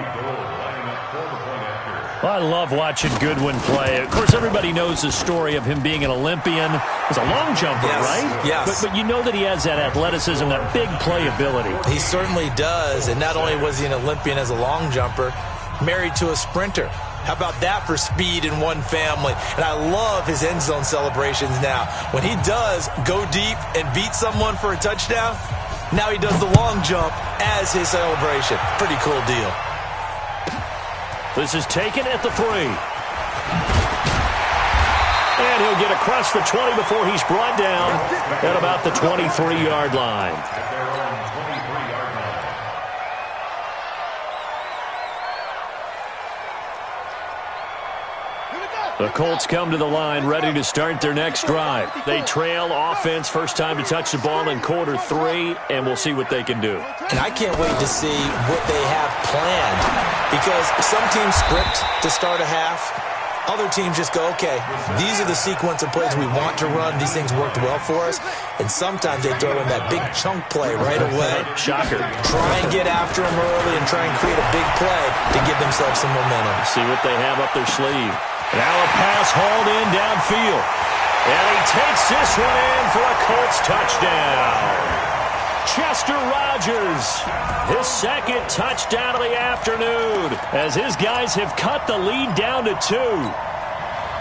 Well, I love watching Goodwin play. Of course, everybody knows the story of him being an Olympian. He's a long jumper, right? Yes. But you know that he has that athleticism, that big playability. He certainly does. And not only was he an Olympian as a long jumper, married to a sprinter. How about that for speed in one family? And I love his end zone celebrations now. When he does go deep and beat someone for a touchdown, now he does the long jump as his celebration. Pretty cool deal. This is taken at the 3. And he'll get across the 20 before he's brought down at about the 23-yard line. The Colts come to the line ready to start their next drive. They trail offense, first time to touch the ball in quarter 3, and we'll see what they can do. And I can't wait to see what they have planned, because some teams script to start a half. Other teams just go, okay, these are the sequence of plays we want to run. These things worked well for us. And sometimes they throw in that big chunk play right away. Shocker. Try and get after them early and try and create a big play to give themselves some momentum. See what they have up their sleeve. Now a pass hauled in downfield. And he takes this one in for a Colts touchdown. Chester Rogers, his second touchdown of the afternoon, as his guys have cut the lead down to 2.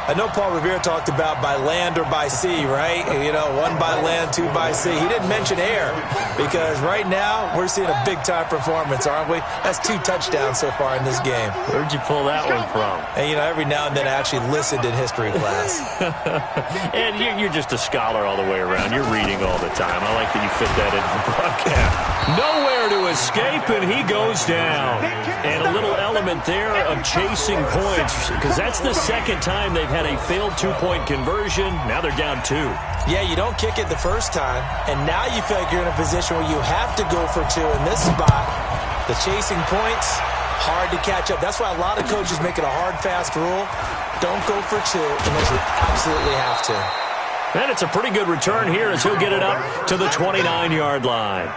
I know Paul Revere talked about by land or by sea, right? You know, 1 by land, 2 by sea. He didn't mention air, because right now we're seeing a big-time performance, aren't we? That's 2 touchdowns so far in this game. Where'd you pull that one from? And, you know, every now and then I actually listened in history class. And you're just a scholar all the way around. You're reading all the time. I like that you fit that into the broadcast. Nowhere to escape, and he goes down. And a little element there of chasing points, because that's the second time they've had a failed 2-point conversion. Now they're down 2. Yeah, you don't kick it the first time, and now you feel like you're in a position where you have to go for 2 in this spot. The chasing points, hard to catch up. That's why a lot of coaches make it a hard, fast rule. Don't go for 2 unless you absolutely have to. And it's a pretty good return here as he'll get it up to the 29-yard line.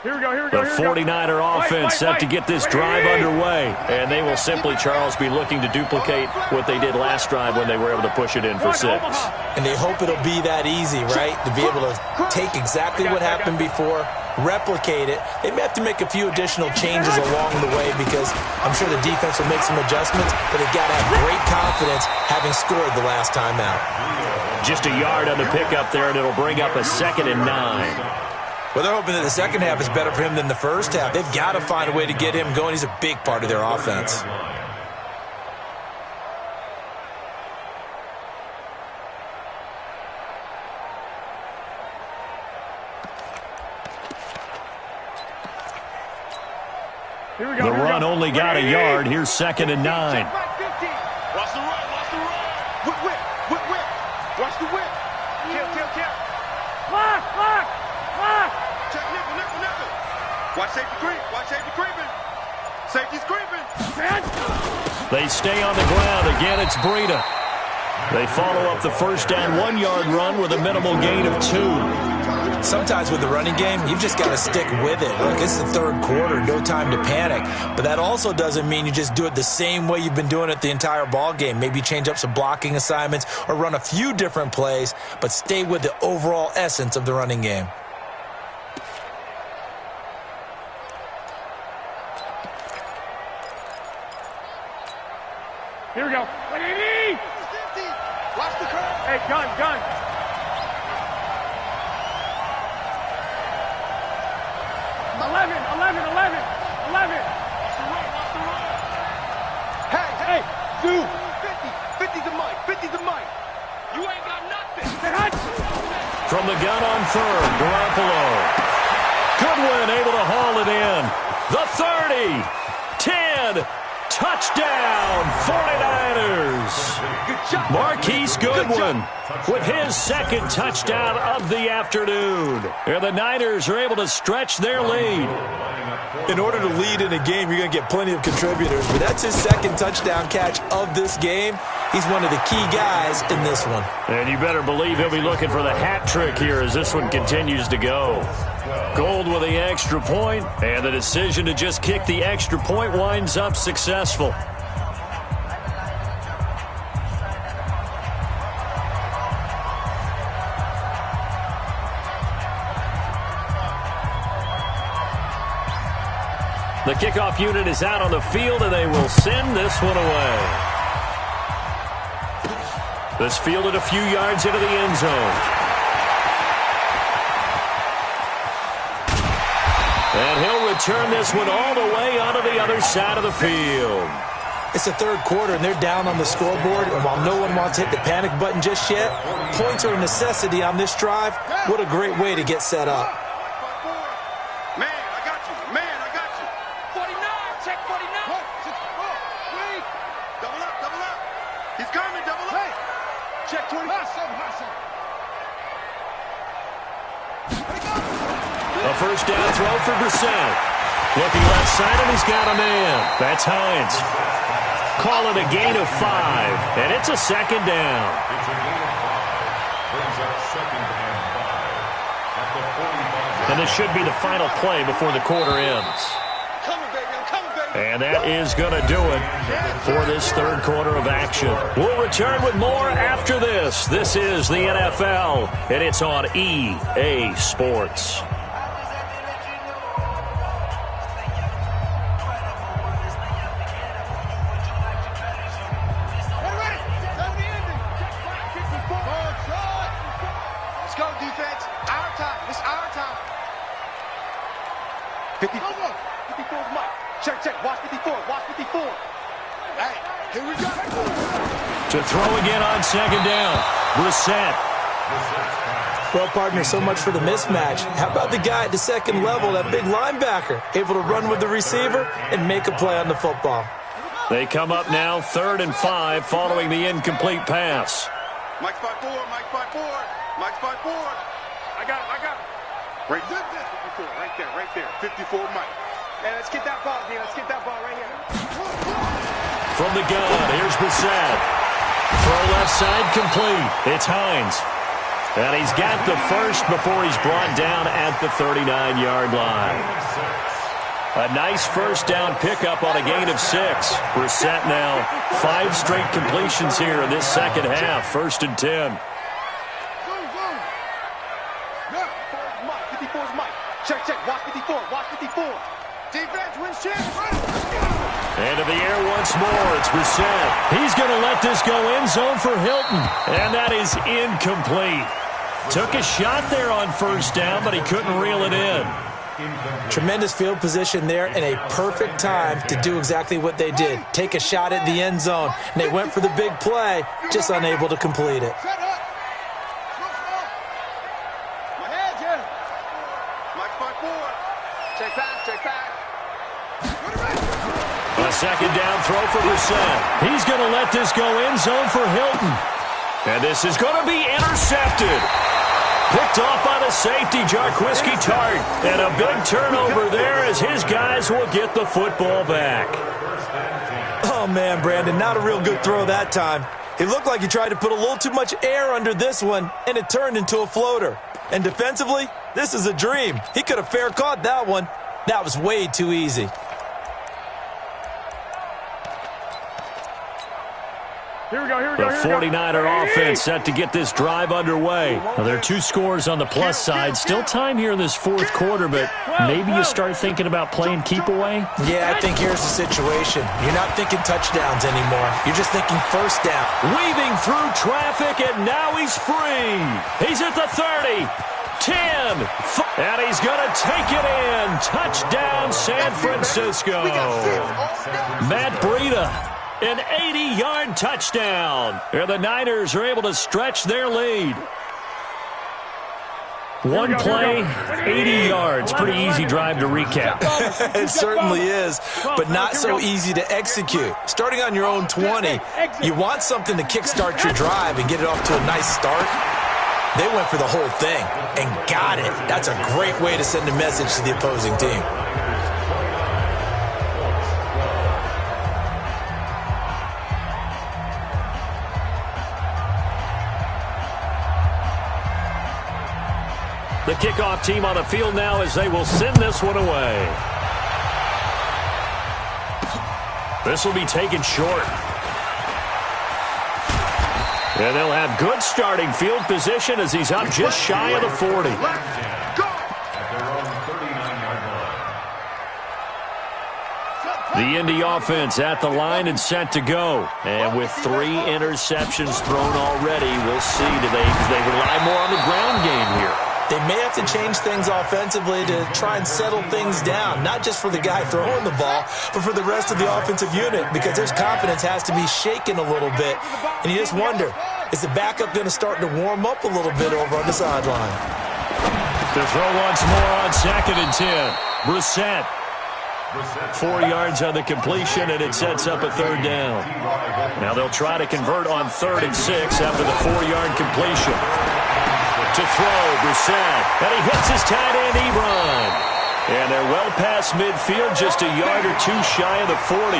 Here we go. The 49er offense set to get this drive underway. And they will simply, Charles, be looking to duplicate what they did last drive when they were able to push it in for 6. And they hope it'll be that easy, right? To be able to take exactly what happened before, replicate it. They may have to make a few additional changes along the way, because I'm sure the defense will make some adjustments, but they've got to have great confidence having scored the last time out. Just a yard on the pickup there, and it'll bring up a 2nd and 9. Well, they're hoping that the second half is better for him than the first half. They've got to find a way to get him going. He's a big part of their offense. Here we go. The run only got a yard. Here's 2nd and 9. Watch the run. Watch the run. Whip. Watch the whip. Kill. Lock. Check nickel. Watch safety creep. Watch safety creeping. Safety's creeping. They stay on the ground. Again, it's Breida. They follow up the first down 1-yard run with a minimal gain of 2. Sometimes with the running game, you've just got to stick with it. Look, it's the third quarter, no time to panic. But that also doesn't mean you just do it the same way you've been doing it the entire ball game. Maybe change up some blocking assignments or run a few different plays, but stay with the overall essence of the running game. Here we go. Watch the curve. Hey, gun. 11. Hey, dude. 50's the mic. 50's the mic. You ain't got nothing. From the gun on third, Garoppolo. Goodwin able to haul it in. The 30, 10, touchdown, 49ers. Marquise Goodwin with his second touchdown of the afternoon. And the Niners are able to stretch their lead. In order to lead in a game, you're going to get plenty of contributors, but that's his second touchdown catch of this game. He's one of the key guys in this one. And you better believe he'll be looking for the hat trick here as this one continues to go. Gold with the extra point, and the decision to just kick the extra point winds up successful. The kickoff unit is out on the field, and they will send this one away. This fielded a few yards into the end zone. And he'll return this one all the way onto the other side of the field. It's the third quarter, and they're down on the scoreboard, and while no one wants to hit the panic button just yet, points are a necessity on this drive. What a great way to get set up. Man, I got you. 49, check 49. Double up. He's coming, double up. Hey, check 20. A first down throw for Brissett. Looking left side, and he's got a man. That's Hines. Call it a gain of 5, and it's a second down. It's a gain of 5. Brings up 2nd and 5 at the 45. And this should be the final play before the quarter ends. And that is going to do it for this third quarter of action. We'll return with more after this. This is the NFL, and it's on EA Sports. Let's go, defense. Our time. It's our time. 54's Mike. Check. Watch 54. Hey, here we go. To throw again on second down. Brissett. Well, partner, so much for the mismatch. How about the guy at the second level, that big linebacker, able to run with the receiver and make a play on the football? They come up now 3rd and 5 following the incomplete pass. Mike spot forward. I got him. Right there. 54, right there. 54 Mike. Hey, let's get that ball, D. Let's get that ball right here. From the gun, here's Brissett. Throw left side complete. It's Hines. And he's got the first before he's brought down at the 39-yard line. A nice first down pickup on a gain of 6. Brissett now 5 straight completions here in this second half. 1st and 10. 54's Mike. Check. Watch 54. Defense wins chance. And to the air once more, it's Brissett. He's going to let this go end zone for Hilton. And that is incomplete. Took a shot there on first down, but he couldn't reel it in. Tremendous field position there and a perfect time to do exactly what they did. Take a shot at the end zone. And they went for the big play, just unable to complete it. Mike spot forward. Check back. second down throw for Brissett. He's going to let this go end zone for Hilton. And this is going to be intercepted. Picked off by the safety, Jarquiski Tart. And a big turnover there as his guys will get the football back. Oh, man, Brandon, not a real good throw that time. It looked like he tried to put a little too much air under this one, and it turned into a floater. And defensively, this is a dream. He could have fair caught that one. That was way too easy. Here we go, here we The go, here we go. 49er offense set to get this drive underway. Now, there are 2 scores on the plus side. Still time here in this fourth quarter, but maybe you start thinking about playing keep away? Yeah, I think here's the situation. You're not thinking touchdowns anymore. You're just thinking first down. Weaving through traffic, and now he's free. He's at the 30, 10, and he's going to take it in. Touchdown, San Francisco. Matt Breida. An 80-yard touchdown. And the Niners are able to stretch their lead. One play, 80 yards. Pretty easy drive to recap. It certainly is, but not so easy to execute. Starting on your own 20, you want something to kickstart your drive and get it off to a nice start. They went for the whole thing and got it. That's a great way to send a message to the opposing team. The kickoff team on the field now as they will send this one away. This will be taken short. And they'll have good starting field position as he's up just shy of the 40. The Indy offense at the line and set to go. And with 3 interceptions thrown already, we'll see. Do they rely more on the ground game here? They may have to change things offensively to try and settle things down, not just for the guy throwing the ball, but for the rest of the offensive unit, because his confidence has to be shaken a little bit. And you just wonder, is the backup going to start to warm up a little bit over on the sideline? To throw once more on 2nd and 10. Brissett. 4 yards on the completion, and it sets up a 3rd down. Now they'll try to convert on 3rd and 6 after the 4-yard completion. To throw, Brissett, and he hits his tight end, Ebron. And they're well past midfield, just a yard or 2 shy of the 40.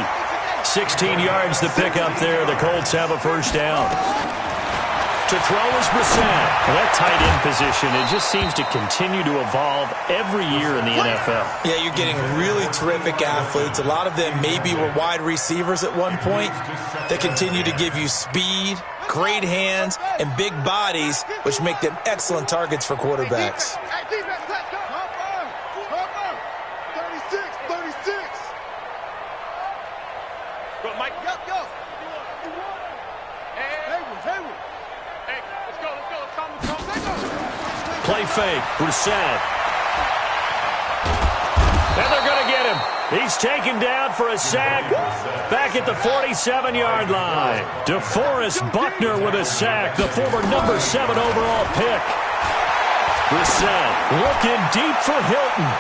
16 yards to pick up there. The Colts have a 1st down. To throw is Brissett. Well, that tight end position, it just seems to continue to evolve every year in the NFL. Yeah, you're getting really terrific athletes. A lot of them maybe were wide receivers at one point. They continue to give you speed, great hands, and big bodies, which make them excellent targets for quarterbacks. 36. Go, Mike. Go. Hayward. Hey, let's go. Come. Play fake, Brissett. And they're going to get him. He's taken down for a sack back at the 47-yard line. DeForest Buckner with a sack, the former number 7 overall pick. Brissett looking deep for Hilton.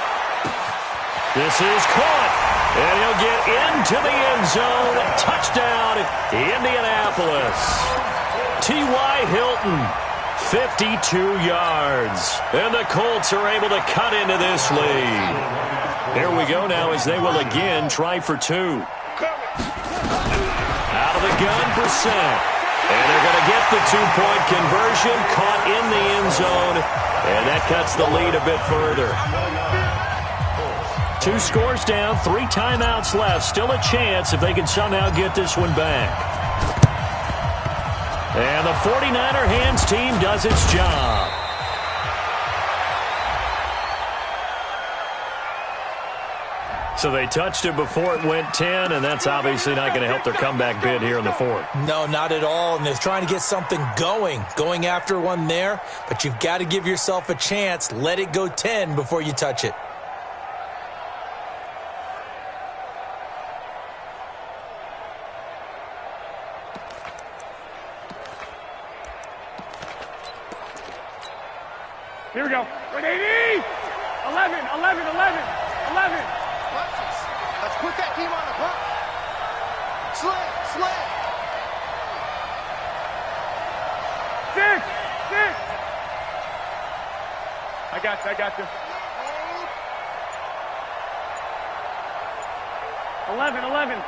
This is caught, and he'll get into the end zone. Touchdown, Indianapolis. T.Y. Hilton, 52 yards. And the Colts are able to cut into this lead. Here we go now as they will again try for 2. Out of the gun, Brissett. And they're going to get the 2-point conversion, caught in the end zone. And that cuts the lead a bit further. 2 scores down, 3 timeouts left. Still a chance if they can somehow get this one back. And the 49er hands team does its job. So they touched it before it went 10, and that's obviously not going to help their comeback bid here in the 4th. No, not at all, and they're trying to get something going after one there, but you've got to give yourself a chance. Let it go 10 before you touch it. Here we go. 180! 11. Let's put that team on the clock. Slam. 6. I got you. 11.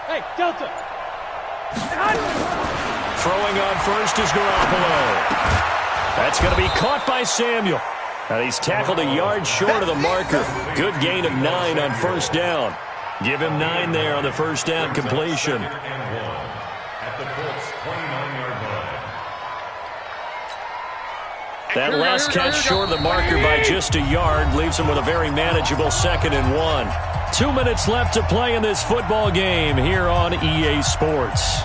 Hey, Delta. Throwing on first is Garoppolo. That's going to be caught by Samuel. And he's tackled a yard short of the marker. Good gain of 9 on first down. Give him 9 there on the first down completion. At the Colts 29-yard line. That last catch short of the marker by just a yard leaves him with a very manageable 2nd and 1. 2 minutes left to play in this football game here on EA Sports.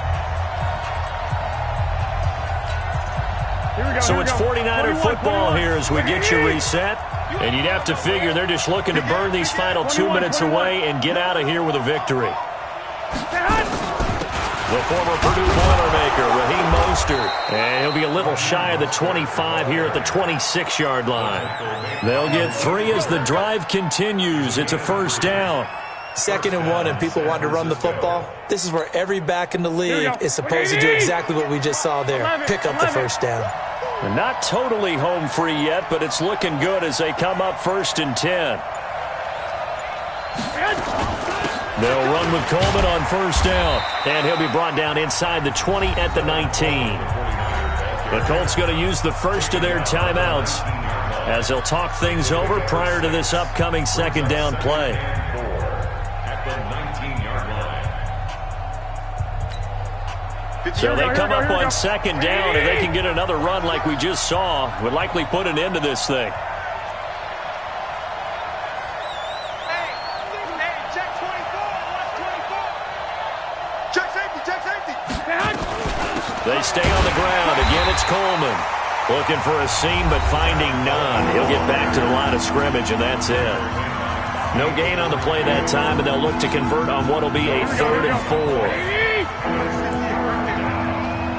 So it's 49er football here as we get you reset. And you'd have to figure they're just looking to burn these final 2 minutes away and get out of here with a victory. The former Purdue Boilermaker, Raheem Mostert. And he'll be a little shy of the 25 here at the 26-yard line. They'll get 3 as the drive continues. It's a first down. 2nd and 1 and people want to run the football. This is where every back in the league is supposed to do exactly what we just saw there. Pick up the first down. They're not totally home free yet, but it's looking good as they come up 1st and 10. They'll run with Coleman on first down, and he'll be brought down inside the 20 at the 19. The Colts going to use the first of their timeouts as they'll talk things over prior to this upcoming 2nd down play. At the 19-yard line. So they come up on 2nd down, and they can get another run like we just saw. Would likely put an end to this thing. They stay on the ground. Again, it's Coleman. Looking for a seam, but finding none. He'll get back to the line of scrimmage, and that's it. No gain on the play that time, and they'll look to convert on what will be a 3rd and 4.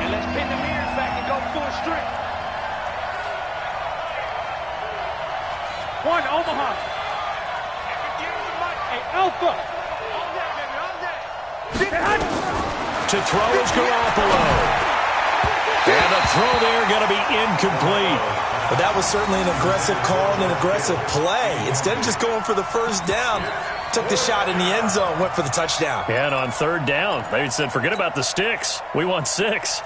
And let's pin the mirrors back and go full strength. 1, Omaha. Hey, Alpha. To throw is Garoppolo. And the throw there going to be incomplete. But that was certainly an aggressive call and an aggressive play. Instead of just going for the first down, took the shot in the end zone, went for the touchdown. And on 3rd down, they said, forget about the sticks. We want 6.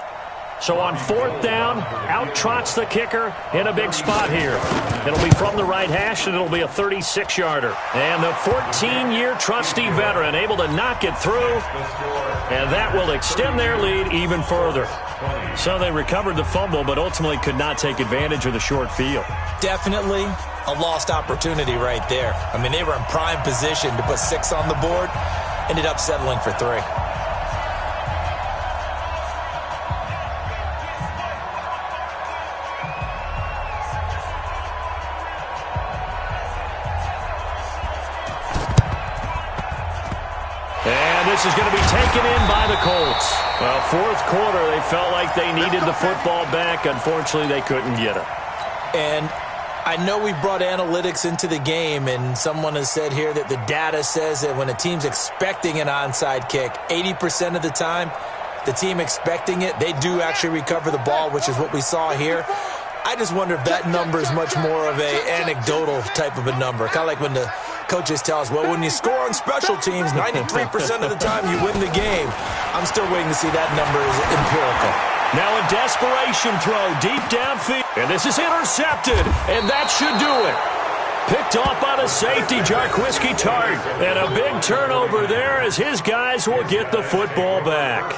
So on 4th down, out trots the kicker in a big spot here. It'll be from the right hash, and it'll be a 36-yarder. And the 14-year trusty veteran able to knock it through, and that will extend their lead even further. So they recovered the fumble, but ultimately could not take advantage of the short field. Definitely a lost opportunity right there. I mean, they were in prime position to put 6 on the board, ended up settling for 3. This is going to be taken in by the Colts. Well, 4th quarter, they felt like they needed the football back. Unfortunately, they couldn't get it. And I know we brought analytics into the game, and someone has said here that the data says that when a team's expecting an onside kick, 80% of the time, the team expecting it, they do actually recover the ball, which is what we saw here. I just wonder if that number is much more of a anecdotal type of a number. Kind of like when the coaches tell us, well, when you score on special teams, 93% of the time you win the game. I'm still waiting to see that number is empirical. Now a desperation throw deep downfield. And this is intercepted, and that should do it. Picked off by the safety, Jarquiski Tart. And a big turnover there as his guys will get the football back.